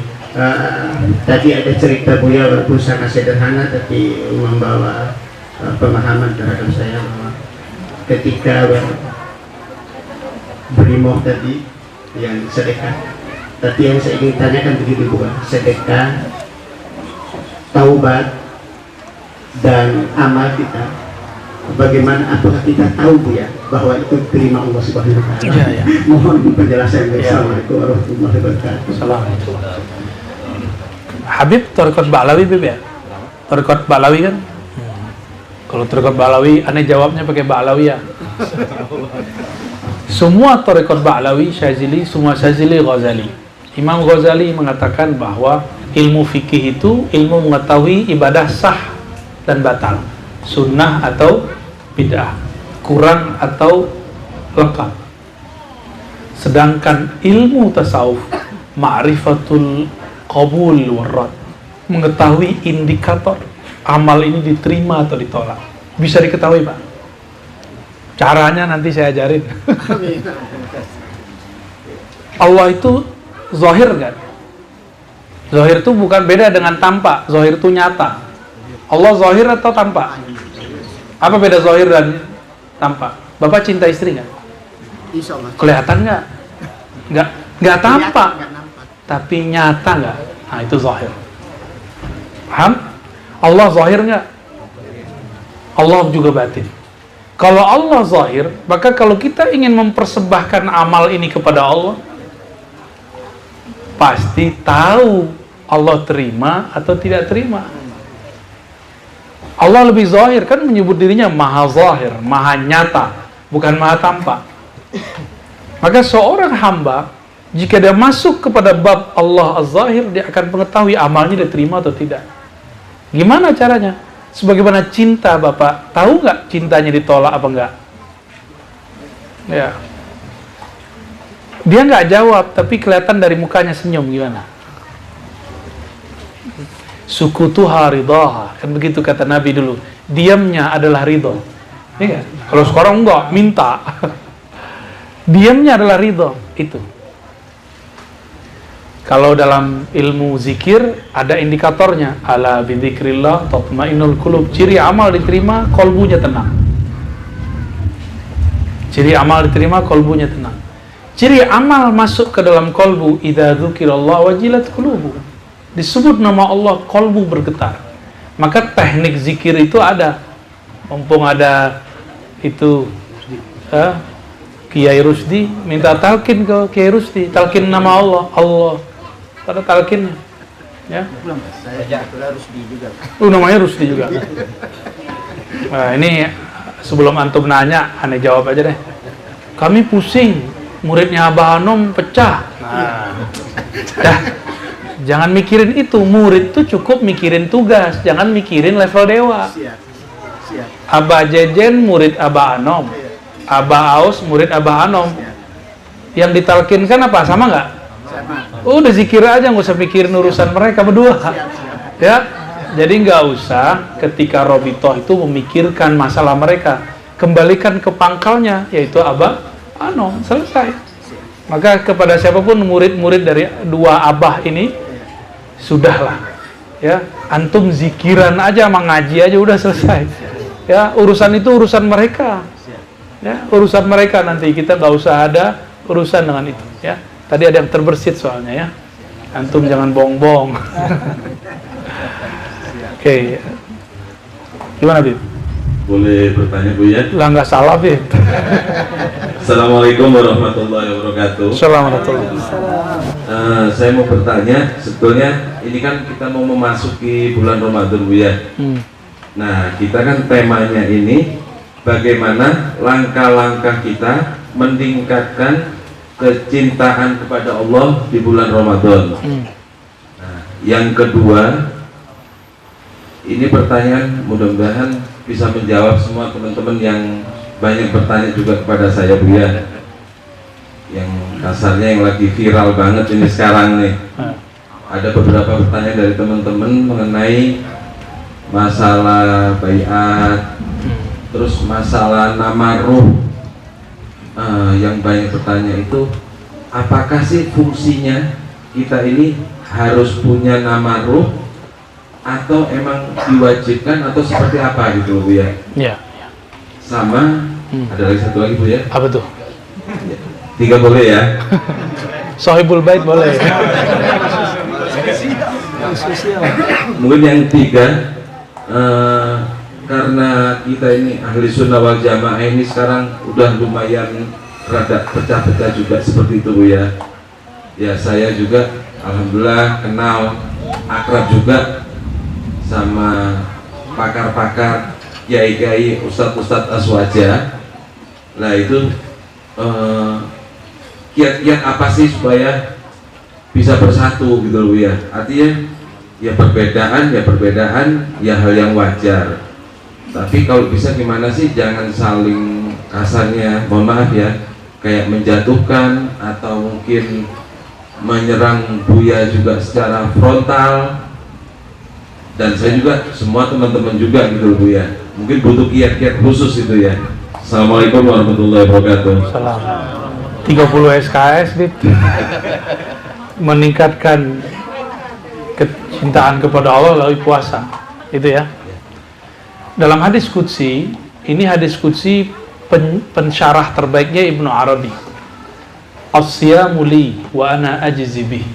Tadi ada cerita Buya walaupun sangat sederhana tapi membawa pemahaman terhadap saya bahwa ketika berimoh tadi yang sedekah, tapi yang saya ingin tanyakan begitu bukan sedekah, taubat dan amal kita, bagaimana, apakah kita tahu Bu ya bahwa itu terima Allah Subhanahu wa taala? Ya, ya. Mohon penjelasan. Ya. Assalamualaikum warahmatullahi wabarakatuh. Assalamualaikum. Habib Thariqat Ba'lawi Bib ya? Thariqat Ba'lawi kan? Kalau Thariqat Ba'lawi, aneh jawabnya pakai Ba'lawi ya. Semua Thariqat Ba'lawi, Syazili, semua Syazili, Ghazali. Imam Ghazali mengatakan bahwa ilmu fikih itu ilmu mengetahui ibadah sah dan batal, sunnah atau bid'ah, kurang atau lengkap. Sedangkan ilmu tasawuf, ma'rifatul qabul warrad, mengetahui indikator amal ini diterima atau ditolak. Bisa diketahui Pak. Caranya nanti saya ajarin. Allah itu zahir kan? Zahir itu bukan beda dengan tampak. Zahir itu nyata. Allah zahir atau tampak? Apa beda zahir dan tampak? Bapak cinta istri nggak? Insya Allah. Kelihatan nggak? Nggak tampak. Nggak nampak. Tapi nyata nggak? Nah itu zahir. Paham? Allah zahir nggak? Allah juga batin. Kalau Allah zahir, maka kalau kita ingin mempersembahkan amal ini kepada Allah, pasti tahu Allah terima atau tidak terima. Allah lebih zahir, kan menyebut dirinya maha zahir, maha nyata, bukan maha tampak. Maka seorang hamba Jika dia masuk kepada bab Allah Az-Zahir, dia akan mengetahui amalnya diterima atau tidak. Gimana caranya? Sebagaimana cinta Bapak, tahu nggak cintanya ditolak apa enggak? Ya. Dia nggak jawab, tapi kelihatan dari mukanya senyum, gimana? Sukutuha ridaha, kan begitu kata Nabi dulu. Diamnya adalah ridho. Iya. Kalau sekarang enggak, minta. Diamnya adalah ridho, itu. Kalau dalam ilmu zikir ada indikatornya, ala bidzikrillah tatmainnul qulub. Ciri amal diterima, kolbunya tenang. Ciri amal diterima, kolbunya tenang. Ciri amal masuk ke dalam kolbu, idza dzukirallah wajilat qulubu. Disebut nama Allah, kolbu bergetar. Maka teknik zikir itu ada. Mumpung ada itu Kiai Rusdi, minta talqin ke Kiai Rusdi, talqin nama Allah, Allah. Pada talqinnya, ya. Rusdi juga. Namanya Rusdi juga. Nah, ini sebelum antum nanya, aneh jawab aja deh. Kami pusing, muridnya Abah Anom pecah. Nah, dah, jangan mikirin itu. Murid tuh cukup mikirin tugas, jangan mikirin level dewa. Abah Jejen murid Abah Anom, Abah Aus murid Abah Anom. Yang ditalkinkan apa? Sama nggak? Udah zikir aja, nggak usah pikirin urusan mereka berdua. Ya, jadi nggak usah ketika Robitoh itu memikirkan masalah mereka. Kembalikan ke pangkalnya, yaitu Abah Anom, selesai. Maka kepada siapapun murid-murid dari dua abah ini, sudahlah. Ya, antum zikiran aja, mengaji aja udah selesai. Ya, urusan itu urusan mereka. Ya, urusan mereka, nanti kita nggak usah ada urusan dengan itu. Ya. Tadi ada yang terbersit soalnya ya. Antum jangan bohong-bohong. Oke. Gimana, Bib? Boleh bertanya, Bu ya? Lah nggak salah, Bib. Assalamualaikum warahmatullahi wabarakatuh. Assalamualaikum. Saya mau bertanya, sebetulnya ini kan kita mau memasuki bulan Ramadan, Bu ya. Nah, kita kan temanya ini bagaimana langkah-langkah kita meningkatkan kecintaan kepada Allah di bulan Ramadan. Nah, yang kedua, ini pertanyaan mudah-mudahan bisa menjawab semua teman-teman yang banyak bertanya juga kepada saya, Bu ya. Yang kasarnya yang lagi viral banget ini sekarang nih. Ada beberapa pertanyaan dari teman-teman mengenai masalah baiat, terus masalah nama ruh. Yang banyak bertanya itu, apakah sih fungsinya kita ini harus punya nama ruh, atau emang diwajibkan, atau seperti apa gitu, Bu ya? Ya. Sama, ada lagi satu lagi, Bu ya? Apa tuh? 3 boleh ya? Sohibul bait boleh. Mungkin yang 3, karena kita ini ahli sunnah wal jamaah ini sekarang udah lumayan rada pecah-pecah juga seperti itu, Bu ya. Ya, saya juga alhamdulillah kenal, akrab juga sama pakar-pakar, kiai-kiai, ustadz-ustadz aswaja. Nah itu kiat-kiat apa sih supaya bisa bersatu gitu, Bu ya. Artinya ya perbedaan ya hal yang wajar. Tapi kalau bisa gimana sih, jangan saling kasarnya, mohon maaf ya, kayak menjatuhkan atau mungkin menyerang Buya juga secara frontal. Dan saya juga, semua teman-teman juga gitu Buya, mungkin butuh kiat-kiat khusus itu ya. Assalamualaikum warahmatullahi wabarakatuh. Salam. 30 SKS, Bib. Meningkatkan kecintaan kepada Allah melalui puasa. Itu ya. Dalam hadis qudsi, ini hadis qudsi pensyarah terbaiknya Ibnu Arabi. As-siyamu li wa ana ajzi bih.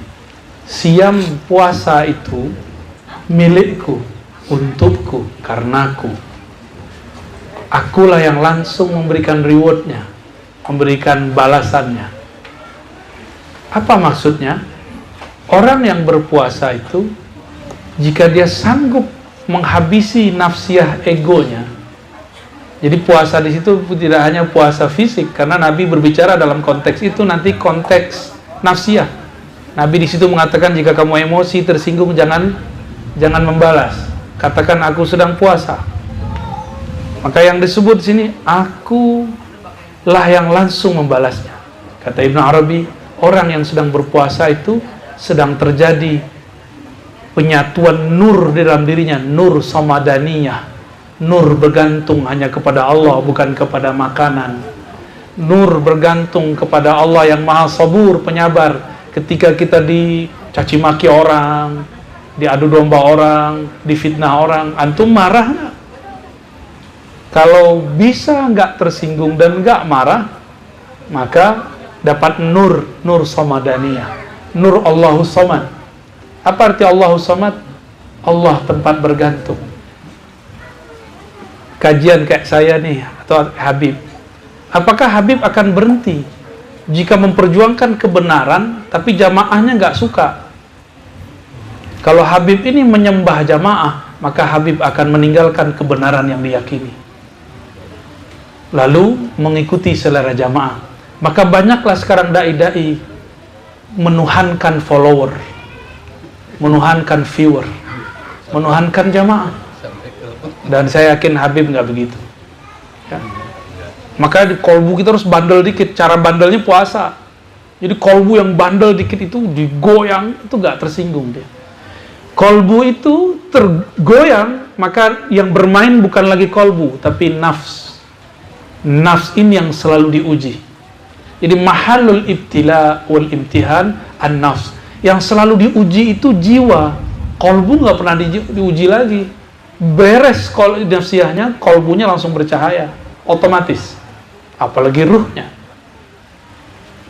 Siam, puasa itu milikku, untukku, karenaku. Akulah yang langsung memberikan rewardnya, memberikan balasannya. Apa maksudnya? Orang yang berpuasa itu, jika dia sanggup menghabisi nafsiyah egonya. Jadi puasa di situ tidak hanya puasa fisik, karena Nabi berbicara dalam konteks itu nanti konteks nafsiyah. Nabi di situ mengatakan jika kamu emosi, tersinggung, jangan membalas. Katakan aku sedang puasa. Maka yang disebut di sini akulah yang langsung membalasnya. Kata Ibnu Arabi, orang yang sedang berpuasa itu sedang terjadi penyatuan nur di dalam dirinya, nur samadaniyah, nur bergantung hanya kepada Allah, bukan kepada makanan. Nur bergantung kepada Allah yang maha sabur, penyabar. Ketika kita dicaci maki orang, diadu domba orang, difitnah orang, antum marah nggak? Kalau bisa nggak tersinggung dan nggak marah, maka dapat nur samadaniyah, nur Allahus Samad. Apa arti Allahus Samad? Allah tempat bergantung. Kajian kayak saya nih atau Habib, apakah Habib akan berhenti jika memperjuangkan kebenaran tapi jamaahnya nggak suka? Kalau Habib ini menyembah jamaah, maka Habib akan meninggalkan kebenaran yang diyakini, lalu mengikuti selera jamaah. Maka banyaklah sekarang dai-dai menuhankan follower, menuhankan viewer, menuhankan jamaah. Dan saya yakin Habib nggak begitu, ya. Maka di kolbu kita harus bandel dikit. Cara bandelnya puasa. Jadi kolbu yang bandel dikit itu digoyang, itu nggak tersinggung dia. Kolbu itu tergoyang, maka yang bermain bukan lagi kolbu, tapi nafs. Nafs ini yang selalu diuji. Jadi mahalul ibtila wal imtihan an-nafs. Yang selalu diuji itu jiwa. Kolbu nggak pernah diuji lagi. Beres nafsiyahnya, kolbunya langsung bercahaya, otomatis. Apalagi ruhnya.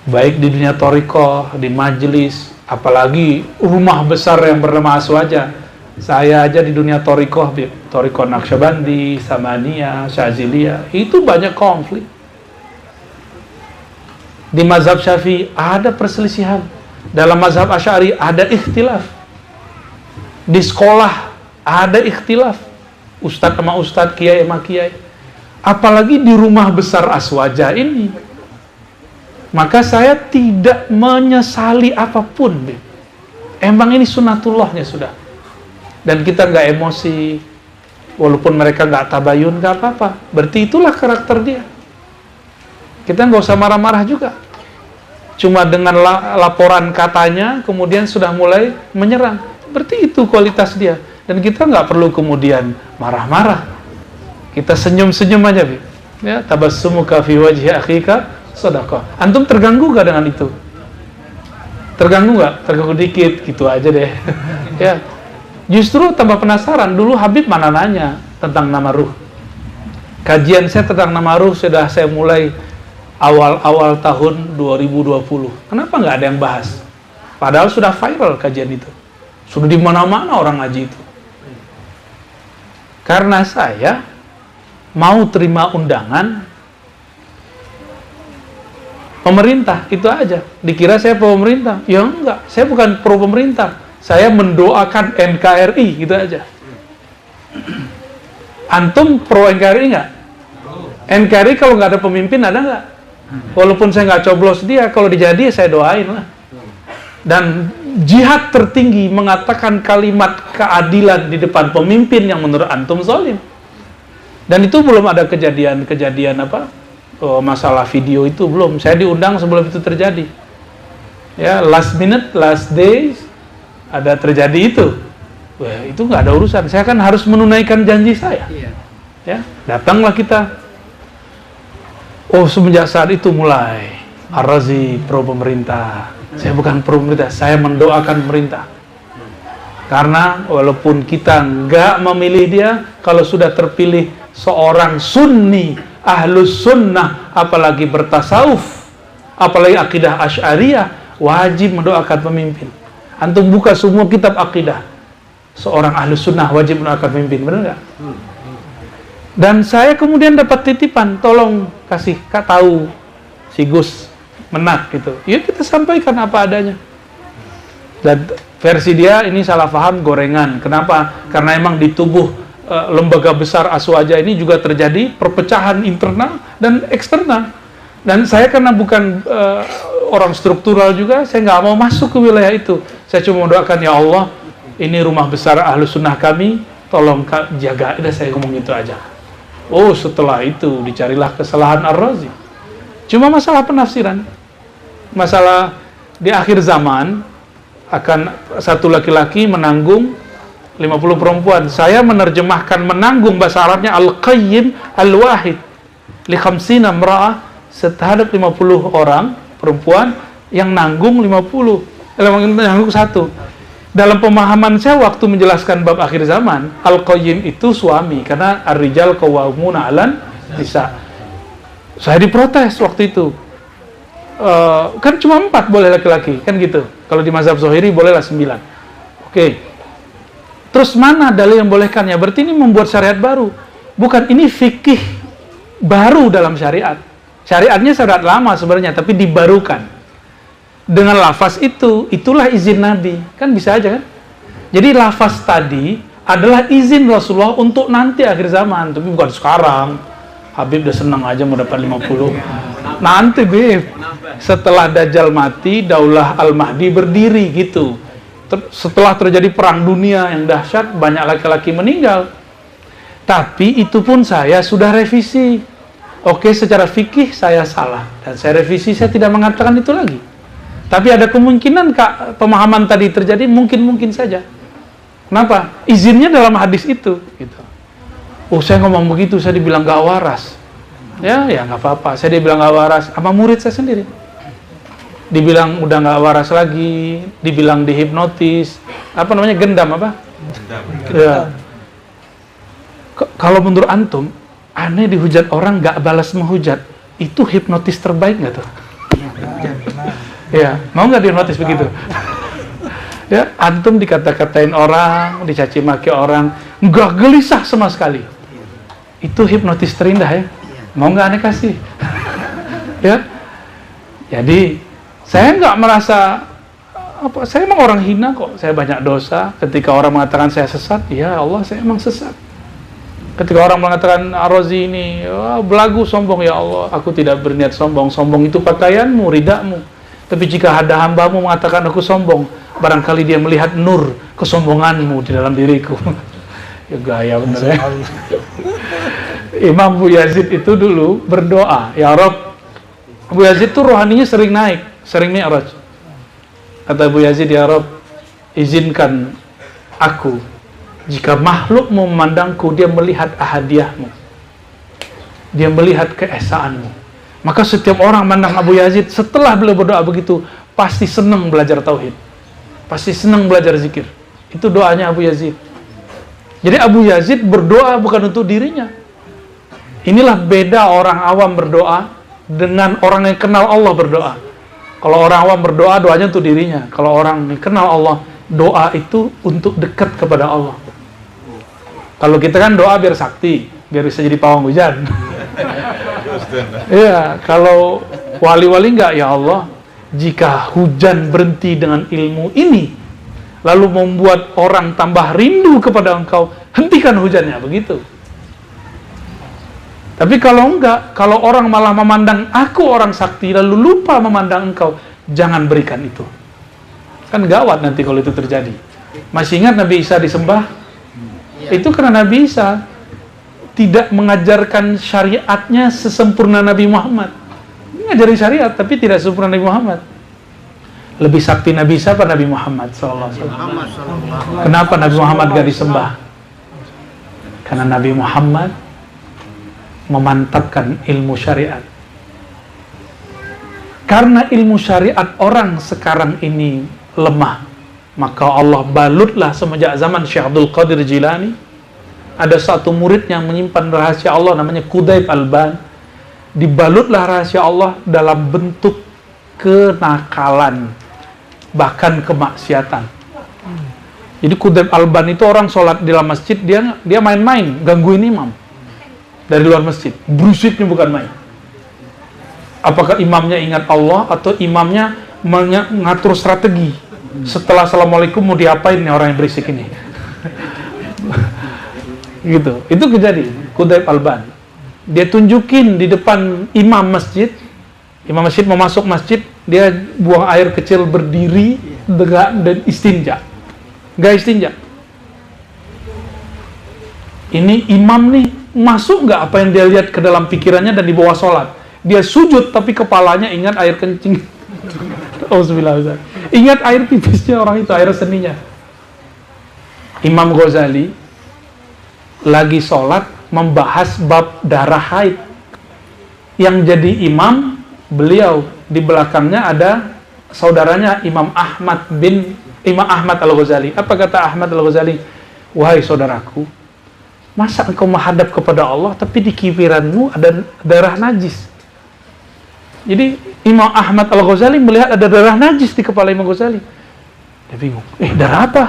Baik di dunia thariqah, di majelis, apalagi rumah besar yang bernama Aswaja. Saya aja di dunia thariqah Naqsyabandi, Samaniyah, Syaziliyah, itu banyak konflik. Di mazhab Syafi'i ada perselisihan. Dalam mazhab Asy'ari ada ikhtilaf. Di sekolah ada ikhtilaf. Ustadz sama ustadz, kiai sama kiai. Apalagi di rumah besar Aswaja ini. Maka saya tidak menyesali apapun. Emang ini sunatullahnya sudah. Dan kita nggak emosi. Walaupun mereka nggak tabayun, nggak apa-apa. Berarti itulah karakter dia. Kita nggak usah marah-marah juga. Cuma dengan laporan katanya, kemudian sudah mulai menyerang. Berarti itu kualitas dia. Dan kita nggak perlu kemudian marah-marah. Kita senyum-senyum aja, Bi. Ya, tabassumuka fi wajhi akhika shadaqah. Antum terganggu gak dengan itu? Terganggu gak? Terganggu dikit, gitu aja deh. Ya. Justru tambah penasaran. Dulu Habib mana nanya tentang nama ruh. Kajian saya tentang nama ruh sudah saya mulai awal-awal tahun 2020. Kenapa nggak ada yang bahas? Padahal sudah viral kajian itu. Sudah di mana-mana orang ngaji itu. Karena saya mau terima undangan pemerintah, itu aja. Dikira saya pro pemerintah. Ya enggak, saya bukan pro pemerintah. Saya mendoakan NKRI, gitu aja. Antum pro NKRI enggak? NKRI kalau nggak ada pemimpin ada nggak? Walaupun saya nggak coblos dia, kalau dijadi saya doain lah. Dan jihad tertinggi mengatakan kalimat keadilan di depan pemimpin yang menurut antum zalim. Dan itu belum ada kejadian apa masalah video itu belum. Saya diundang sebelum itu terjadi. Ya, last minute, last days ada terjadi itu. Wah, itu nggak ada urusan. Saya kan harus menunaikan janji saya. Ya, datanglah kita. Oh, semenjak saat itu mulai Ar-Razi pro pemerintah. Saya bukan pro pemerintah, saya mendoakan pemerintah. Karena walaupun kita nggak memilih dia, kalau sudah terpilih seorang sunni, ahlus sunnah, apalagi bertasawuf, apalagi akidah asy'ariyah, wajib mendoakan pemimpin. Antum buka semua kitab akidah, seorang ahlus sunnah wajib mendoakan pemimpin, benar nggak? Dan saya kemudian dapat titipan, tolong kasih tahu si Gus Menak gitu. Ya kita sampaikan apa adanya. Dan versi dia ini salah paham gorengan. Kenapa? Karena emang di tubuh lembaga besar Aswaja ini juga terjadi perpecahan internal dan eksternal. Dan saya karena bukan orang struktural juga, saya nggak mau masuk ke wilayah itu. Saya cuma mendoakan, ya Allah, ini rumah besar Ahlus Sunnah kami, tolong jaga. Udah, saya ngomong gitu aja. Oh, setelah itu dicarilah kesalahan Ar-Razi. Cuma masalah penafsiran, masalah di akhir zaman akan satu laki-laki menanggung 50 perempuan. Saya menerjemahkan menanggung bahasa Arabnya Al-Qayyim Al-Wahid li khamsina imra'ah, terhadap 50 orang perempuan yang nanggung nanggung satu. Dalam pemahaman saya waktu menjelaskan bab akhir zaman, Al-Qayyim itu suami, karena ar-rijal qawwamuna 'alan nisa. Saya diprotes waktu itu. Kan cuma 4 boleh laki-laki, kan gitu. Kalau di mazhab Zohiri bolehlah 9. Oke. Terus mana dalil yang bolehkannya? Berarti ini membuat syariat baru. Bukan, ini fikih baru dalam syariat. Syariatnya syariat lama sebenarnya, tapi dibarukan. Dengan lafaz itu, itulah izin Nabi. Kan bisa aja kan? Jadi lafaz tadi adalah izin Rasulullah untuk nanti akhir zaman, tapi bukan sekarang. Habib udah senang aja mau dapat 50. Nanti, Bib. Setelah Dajjal mati, Daulah Al-Mahdi berdiri gitu. Setelah terjadi perang dunia yang dahsyat, banyak laki-laki meninggal. Tapi itu pun saya sudah revisi. Oke, secara fikih saya salah. Dan saya revisi, saya tidak mengatakan itu lagi. Tapi ada kemungkinan pemahaman tadi terjadi, mungkin saja. Kenapa? Izinnya dalam hadis itu. Gitu. Oh, saya ngomong begitu, saya dibilang gak waras. Ya nggak apa-apa. Saya dibilang gak waras sama murid saya sendiri. Dibilang udah nggak waras lagi, dibilang dihipnotis, gendam apa? Ya. Kalau menurut antum, aneh dihujat orang nggak balas menghujat, itu hipnotis terbaik nggak tuh? Ya, mau nggak dihipnotis begitu? Ya, antum dikata-katain orang, dicaci maki orang, nggak gelisah sama sekali. Itu hipnotis terindah ya. Mau nggak aneh kasih? Ya, jadi saya nggak merasa saya emang orang hina kok. Saya banyak dosa. Ketika orang mengatakan saya sesat, ya Allah, saya emang sesat. Ketika orang mengatakan Ar-Razi ini belagu, sombong, ya Allah, aku tidak berniat sombong. Sombong itu pakaianmu, ridakmu. Tapi jika ada hambamu mengatakan aku sombong, barangkali dia melihat nur kesombonganmu di dalam diriku. Ya gaya bener ya. Imam Abu Yazid itu dulu berdoa, ya Rabb. Abu Yazid itu rohaninya sering naik, sering mi'raj. Kata Abu Yazid, ya Rabb, izinkan aku, jika makhluk memandangku, dia melihat ahadiyahmu, dia melihat keesaanmu. Maka setiap orang mandang Abu Yazid, setelah beliau berdoa begitu, pasti senang belajar tauhid, pasti senang belajar zikir. Itu doanya Abu Yazid. Jadi Abu Yazid berdoa bukan untuk dirinya. Inilah beda orang awam berdoa dengan orang yang kenal Allah berdoa. Kalau orang awam berdoa, doanya untuk dirinya. Kalau orang yang kenal Allah, doa itu untuk dekat kepada Allah. Kalau kita kan doa biar sakti, biar bisa jadi pawang hujan. Iya, kalau wali-wali enggak, ya Allah, jika hujan berhenti dengan ilmu ini, lalu membuat orang tambah rindu kepada Engkau, hentikan hujannya, begitu. Tapi kalau enggak, kalau orang malah memandang aku orang sakti lalu lupa memandang Engkau, jangan berikan itu. Kan gawat nanti kalau itu terjadi. Masih ingat Nabi Isa disembah? Itu karena Nabi Isa tidak mengajarkan syariatnya sesempurna Nabi Muhammad. Ngajari syariat tapi tidak sempurna Nabi Muhammad. Lebih sakti Nabi Isa apa Nabi Muhammad SAW? Kenapa Nabi Muhammad gak disembah? Karena Nabi Muhammad memantapkan ilmu syariat. Karena ilmu syariat orang sekarang ini lemah, maka Allah balutlah semenjak zaman Syekh Abdul Qadir Jilani. Ada satu murid yang menyimpan rahasia Allah namanya Qudayb Alban. Dibalutlah rahasia Allah dalam bentuk kenakalan, bahkan kemaksiatan. Jadi Qudayb Alban itu orang sholat di dalam masjid, dia main-main, gangguin imam dari luar masjid, berusiknya bukan main. Apakah imamnya ingat Allah atau imamnya mengatur strategi? Setelah assalamualaikum mau diapain nih orang yang berisik ini? Gitu. Itu kejadian Qudayb Alban. Dia tunjukin di depan imam masjid, Imam masjid mau masuk masjid, dia buang air kecil berdiri dan istinja. Nggak istinja. Ini imam nih, masuk nggak apa yang dia lihat ke dalam pikirannya dan dibawa sholat. Dia sujud tapi kepalanya ingat air kencing. Auzubillah. Ingat air pipisnya orang itu, air seninya. Imam Ghazali lagi sholat membahas bab darah haid. Yang jadi imam beliau, di belakangnya ada saudaranya Imam Ahmad Al-Ghazali. Apa kata Ahmad Al-Ghazali? Wahai saudaraku, masa engkau menghadap kepada Allah tapi di kibiranmu ada darah najis? Jadi Imam Ahmad Al-Ghazali melihat ada darah najis di kepala Imam Ghazali. Dia bingung, darah apa?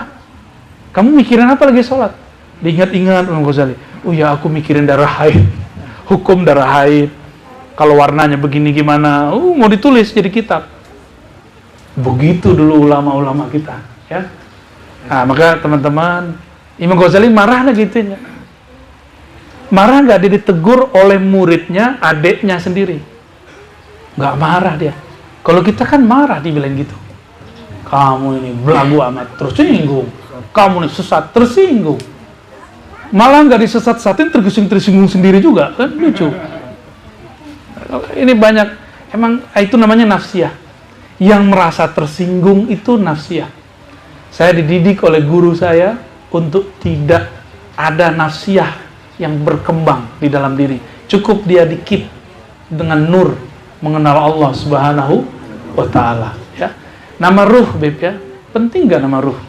Kamu mikirin apa lagi sholat? Diingat-ingat Imam Ghazali. Oh ya, aku mikirin darah haid. Hukum darah haid. Kalau warnanya begini gimana? Mau ditulis jadi kitab. Begitu dulu ulama-ulama kita, ya. Nah, maka teman-teman, Imam Ghazali marah nggak gitunya? Marah nggak dia ditegur oleh muridnya, adiknya sendiri? Nggak marah dia. Kalau kita kan marah dibilang gitu. Kamu ini belagu amat, tersinggung. Kamu ini sesat, tersinggung. Malah nggak disesat-sesatin, tersinggung sendiri juga, kan lucu. Ini banyak, emang itu namanya nafsiyah. Yang merasa tersinggung itu nafsiyah. Saya dididik oleh guru saya untuk tidak ada nafsiyah yang berkembang di dalam diri. Cukup dia dikit dengan nur mengenal Allah Subhanahu wa Ta'ala. Ya. Nama ruh, Beb, ya. Penting gak nama ruh?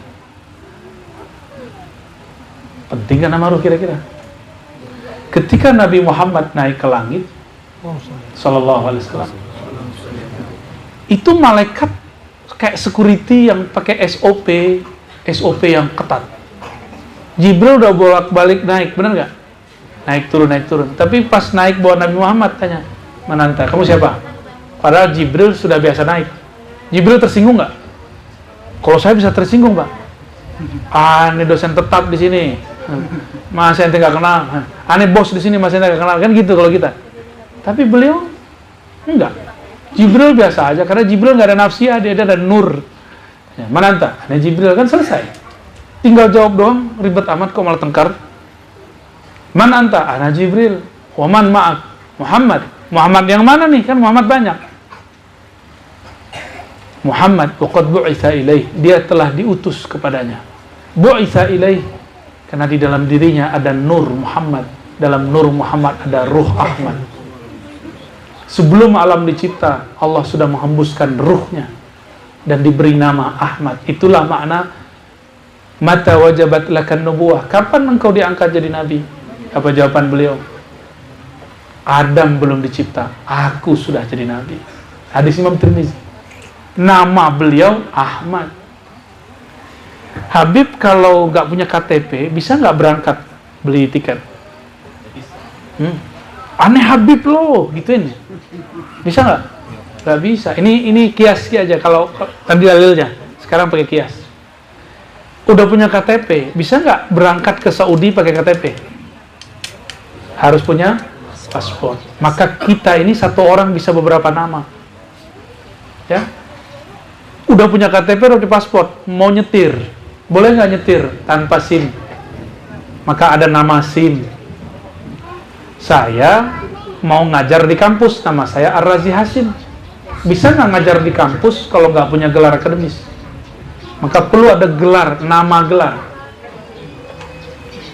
Penting gak nama ruh kira-kira? Ketika Nabi Muhammad naik ke langit, Sallallahu Alaihi Wasallam, itu malaikat kayak security yang pakai SOP yang ketat. Jibril udah bolak-balik naik, bener nggak? Naik turun. Tapi pas naik bawa Nabi Muhammad, tanya, mana anta? Kamu siapa? Padahal Jibril sudah biasa naik. Jibril tersinggung nggak? Kalau saya bisa tersinggung, Pak. Ini dosen tetap di sini. Mas ente nggak kenal. Ini bos di sini, mas ente nggak kenal. Kan gitu kalau kita. Tapi beliau enggak. Jibril biasa aja, karena Jibril nggak ada nafsiyah, dia ada nur. Ya, mana anta? Ini Jibril, kan selesai. Tinggal jawab doang, ribet amat kok malah tengkar. Man anta? Ana Jibril. Waman ma'ak? Muhammad. Muhammad yang mana nih? Kan Muhammad banyak. Muhammad waqad bu'itsa ilaih. Dia telah diutus kepadanya. Bu'itsa ilaih. Karena di dalam dirinya ada nur Muhammad. Dalam nur Muhammad ada ruh Ahmad. Sebelum alam dicipta, Allah sudah menghembuskan ruhnya dan diberi nama Ahmad. Itulah makna mata wajabat lakan nubuwah. Kapan engkau diangkat jadi nabi? Apa jawaban beliau? Adam belum dicipta, aku sudah jadi nabi. Hadis Imam Tirmizi. Nama beliau Ahmad. Habib kalau nggak punya KTP, bisa nggak berangkat beli tiket? Aneh Habib loh, gituin. Bisa nggak? Nggak bisa. Ini kias aja. Kalau tadi dalilnya, sekarang pakai kias. Udah punya KTP, bisa nggak berangkat ke Saudi pakai KTP? Harus punya paspor. Maka kita ini satu orang bisa beberapa nama. Ya, udah punya KTP, udah di paspor, mau nyetir, boleh nggak nyetir tanpa SIM? Maka ada nama SIM. Saya mau ngajar di kampus, nama saya Ar-Razi Hashim. Bisa nggak ngajar di kampus kalau nggak punya gelar akademis? Maka perlu ada gelar, nama gelar.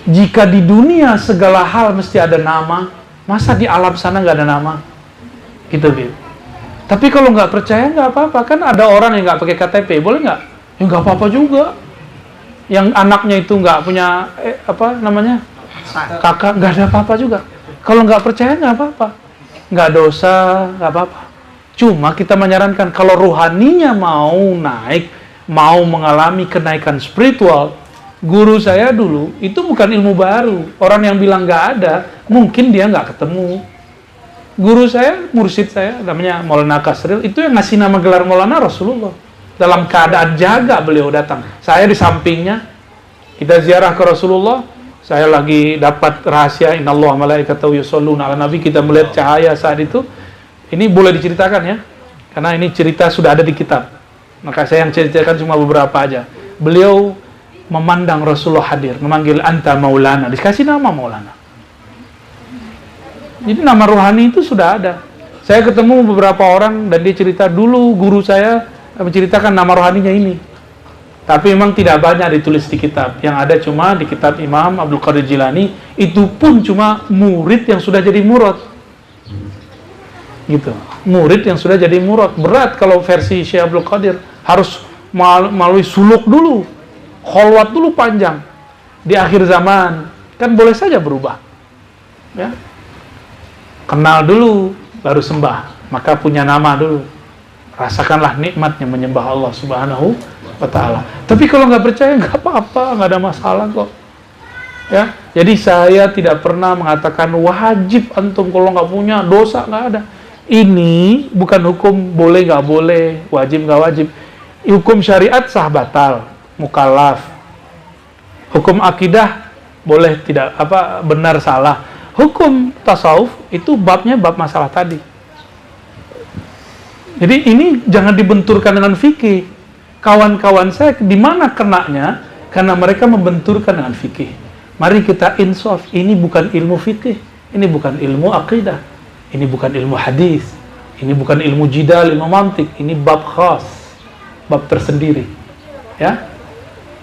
Jika di dunia segala hal mesti ada nama, masa di alam sana nggak ada nama? Gitu, gitu. Tapi kalau nggak percaya nggak apa-apa, kan ada orang yang nggak pakai KTP, boleh nggak? Ya nggak apa-apa juga. Yang anaknya itu nggak punya kakak, nggak ada apa-apa juga. Kalau nggak percaya nggak apa-apa, nggak dosa, nggak apa-apa. Cuma kita menyarankan kalau ruhaninya mau naik, mau mengalami kenaikan spiritual. Guru saya dulu itu bukan ilmu baru. Orang yang bilang nggak ada, mungkin dia nggak ketemu. Guru saya, mursyid saya, namanya Maulana Kasril, itu yang ngasih nama gelar Maulana Rasulullah. Dalam keadaan jaga beliau datang. Saya di sampingnya, kita ziarah ke Rasulullah. Saya lagi dapat rahasia innallaha malaikatahu yusholluna ala nabi, kita melihat cahaya saat itu. Ini boleh diceritakan ya, karena ini cerita sudah ada di kitab. Maka saya yang ceritakan cuma beberapa aja. Beliau memandang Rasulullah hadir, memanggil anta maulana, dikasih nama maulana. Jadi nama rohani itu sudah ada. Saya ketemu beberapa orang dan dia cerita dulu guru saya menceritakan nama rohaninya ini. Tapi memang tidak banyak ditulis di kitab. Yang ada cuma di kitab Imam Abdul Qadir Jilani, itu pun cuma murid yang sudah jadi murad. Gitu. Murid yang sudah jadi murad. Berat kalau versi Syekh Abdul Qadir, harus melalui suluk dulu. Kholwat dulu panjang. Di akhir zaman kan boleh saja berubah. Ya. Kenal dulu baru sembah, maka punya nama dulu. Rasakanlah nikmatnya menyembah Allah Subhanahu wa ta'ala. Tapi kalau nggak percaya nggak apa-apa, nggak ada masalah kok. Ya, jadi saya tidak pernah mengatakan wajib antum kalau nggak punya dosa, nggak ada. Ini bukan hukum boleh nggak boleh, wajib nggak wajib. Hukum syariat sah batal, mukallaf. Hukum akidah boleh tidak benar salah. Hukum tasawuf itu babnya bab masalah tadi. Jadi ini jangan dibenturkan dengan fikih. Kawan-kawan saya di mana kenanya? Karena mereka membenturkan dengan fikih. Mari kita insaf, ini bukan ilmu fikih, ini bukan ilmu akidah, ini bukan ilmu hadis, ini bukan ilmu jidal, ilmu mantik, ini bab khas, bab tersendiri. Ya.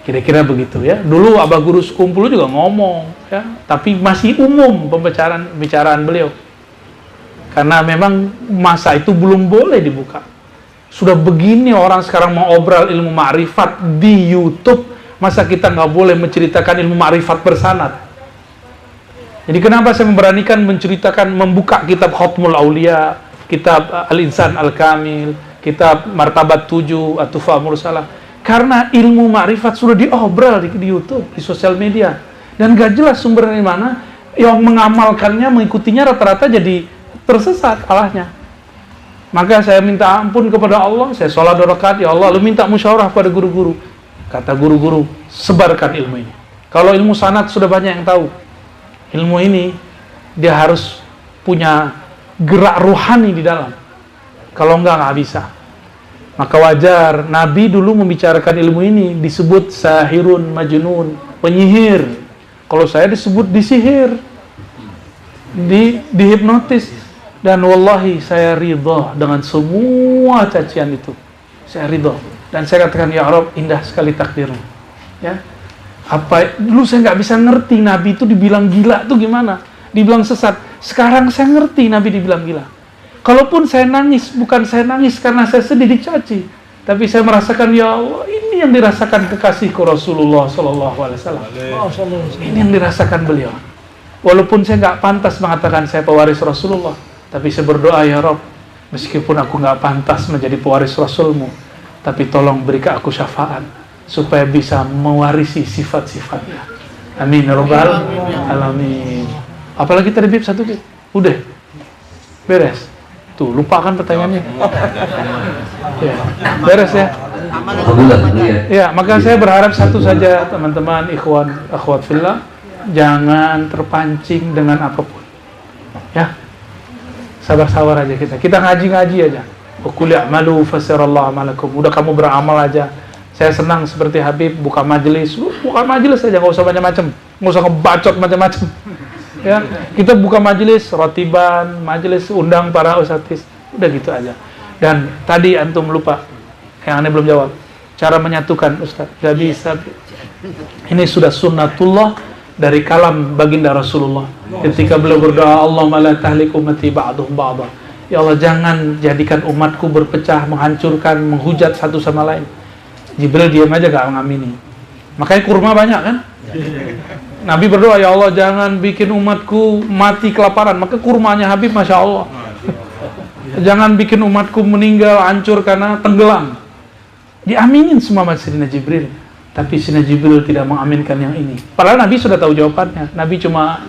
Kira-kira begitu ya. Dulu Abah Guru Sekumpul juga ngomong ya, tapi masih umum pembicaraan beliau. Karena memang masa itu belum boleh dibuka. Sudah begini orang sekarang mau obral ilmu ma'rifat di YouTube, masa kita nggak boleh menceritakan ilmu ma'rifat bersanad? Jadi kenapa saya memberanikan menceritakan, membuka kitab Khatmul Aulia, kitab Al-Insan Al-Kamil, kitab Martabat 7, At-Tufa Mursalah? Karena ilmu ma'rifat sudah diobral di YouTube, di sosial media. Dan gak jelas sumbernya di mana. Yang mengamalkannya, mengikutinya rata-rata jadi tersesat alahnya. Maka saya minta ampun kepada Allah, saya sholat 2 rakaat, ya Allah, lalu minta musyawarah pada guru-guru. Kata guru-guru, sebarkan ilmu ini. Kalau ilmu sanad sudah banyak yang tahu. Ilmu ini, dia harus punya gerak ruhani di dalam. Kalau enggak bisa. Maka wajar, Nabi dulu membicarakan ilmu ini, disebut sahirun majnun, penyihir. Kalau saya disebut disihir, dihipnotis. Dan wallahi saya ridha dengan semua cacian itu. Saya ridha. Dan saya katakan, ya Rabb, indah sekali takdirmu. Ya. Dulu saya nggak bisa ngerti Nabi itu dibilang gila itu gimana. Dibilang sesat. Sekarang saya ngerti Nabi dibilang gila. Kalaupun saya nangis, bukan saya nangis karena saya sedih dicaci, tapi saya merasakan, ya Allah, ini yang dirasakan kekasihku Rasulullah SAW. Ini yang dirasakan beliau. Walaupun saya nggak pantas mengatakan saya pewaris Rasulullah, tapi saya berdoa, ya Rabb, meskipun aku nggak pantas menjadi pewaris Rasulmu, tapi tolong berikan aku syafaat supaya bisa mewarisi sifat-sifatnya. Amin ya Rabbal alamin. Apalagi tadi Bib satu Bib, udah beres. Tuh, lupakan pertanyaannya. Ya, beres ya. Ya, maka saya berharap satu saja teman-teman, ikhwan, akhwat fillah, jangan terpancing dengan apapun. Ya. Sabar-sabar aja kita. Kita ngaji-ngaji aja. Wa qul i'malu fasarallahu amalakum. Udah kamu beramal aja. Saya senang seperti Habib buka majelis. Buka majelis aja, enggak usah macam-macam. Enggak usah ngebacot macam-macam. Ya, kita buka majelis rotiban, majelis undang para ustadz, udah gitu aja. Dan tadi antum lupa, yang aneh belum jawab, cara menyatukan ustadz, gak bisa. Ini sudah sunnatullah dari kalam baginda Rasulullah. Ketika beliau berdoa, Allahumma la tahlik ummati ba'duhum ba'da. Ya Allah, jangan jadikan umatku berpecah, menghancurkan, menghujat satu sama lain. Jibril diam aja gak mengamini. Makanya kurma banyak kan? Nabi berdoa, ya Allah jangan bikin umatku mati kelaparan. Maka kurmanya Habib, Masya Allah. Jangan bikin umatku meninggal, hancur karena tenggelam. Diaminin semua sama Sayyidina Jibril. Tapi Sayyidina Jibril tidak mengaminkan yang ini. Padahal Nabi sudah tahu jawabannya. Nabi cuma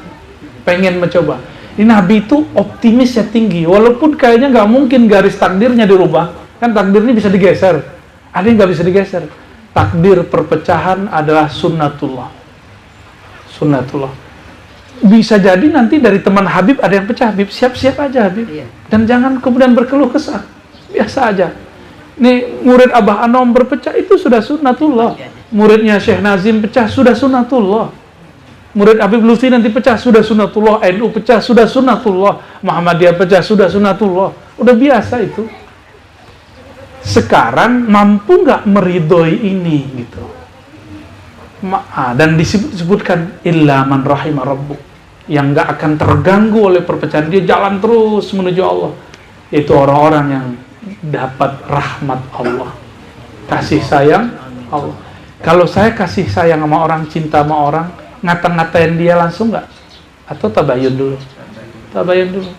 pengen mencoba. Ini Nabi itu optimisnya tinggi. Walaupun kayaknya nggak mungkin garis takdirnya dirubah. Kan takdir ini bisa digeser. Ada yang nggak bisa digeser. Takdir perpecahan adalah sunnatullah. Sunnatullah. bisa jadi nanti dari teman Habib ada yang pecah. Habib, siap-siap aja Habib. Dan jangan kemudian berkeluh kesah. Biasa aja. Nih murid Abah Anom berpecah itu sudah sunnatullah. Muridnya Syekh Nazim pecah sudah sunnatullah. Murid Habib Lutfi nanti pecah sudah sunnatullah. NU pecah sudah sunnatullah. Muhammadiyah pecah sudah sunnatullah. Udah biasa itu. Sekarang mampu nggak meridhoi ini gitu. Dan disebutkan illa man rahimah rabbuk, yang nggak akan terganggu oleh perpecahan, dia jalan terus menuju Allah, yaitu orang-orang yang dapat rahmat Allah, kasih sayang Allah. Kalau saya kasih sayang sama orang, cinta sama orang, ngata-ngatain dia langsung nggak? Atau tabayun dulu? Tabayun dulu,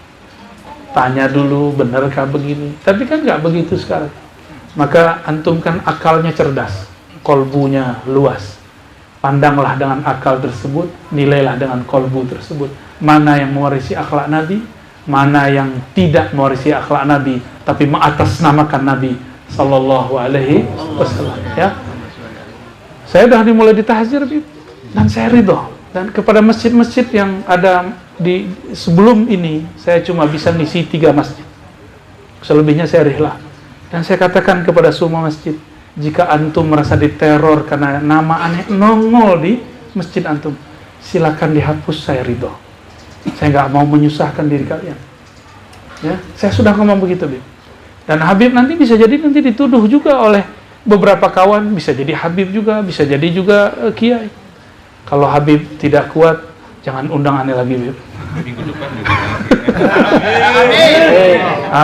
tanya dulu, benarkah begini? Tapi kan nggak begitu sekarang. Maka antum kan akalnya cerdas, kolbunya luas. Pandanglah dengan akal tersebut, nilailah dengan kolbu tersebut. Mana yang mewarisi akhlak Nabi, mana yang tidak mewarisi akhlak Nabi, tapi mengatasnamakan Nabi Sallallahu Alaihi Wasallam. Ya, saya sudah dimulai ditahzir, dan saya ridho. Dan kepada masjid-masjid yang ada di sebelum ini, saya cuma bisa ngisi 3 masjid. Selebihnya saya rihlah. Dan saya katakan kepada semua masjid, jika antum merasa diteror karena nama aneh nongol di masjid antum, silakan dihapus, saya ridho. Saya nggak mau menyusahkan diri kalian. Ya, saya sudah ngomong begitu, Bib. Dan Habib nanti bisa jadi nanti dituduh juga oleh beberapa kawan, bisa jadi Habib juga, bisa jadi juga Kiai. Kalau Habib tidak kuat, jangan undang aneh lagi, Bib.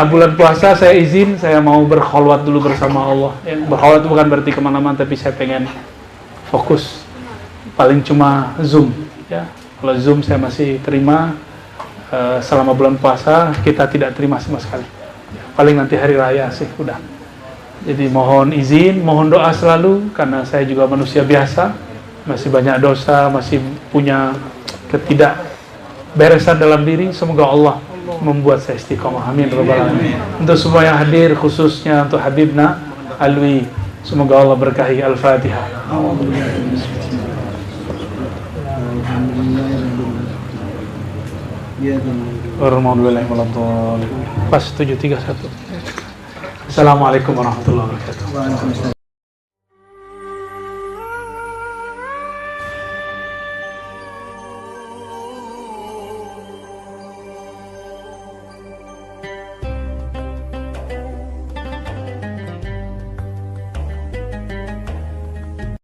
Bulan puasa saya izin, saya mau berkholwat dulu bersama Allah. Berkholwat bukan berarti kemana-mana, tapi saya pengen fokus. Paling cuma Zoom. Ya, kalau Zoom saya masih terima. Selama bulan puasa kita tidak terima sama sekali. Paling nanti hari raya sih udah. Jadi mohon izin, mohon doa selalu, karena saya juga manusia biasa, masih banyak dosa, masih punya ketidakberesan dalam diri. Semoga Allah membuat saya istiqomah. Amin rabbal alamin. Untuk semua yang hadir, khususnya untuk Habibna Alwi, semoga Allah berkahi. Al-Fatihah. Pas 731. Assalamualaikum warahmatullahi wabarakatuh.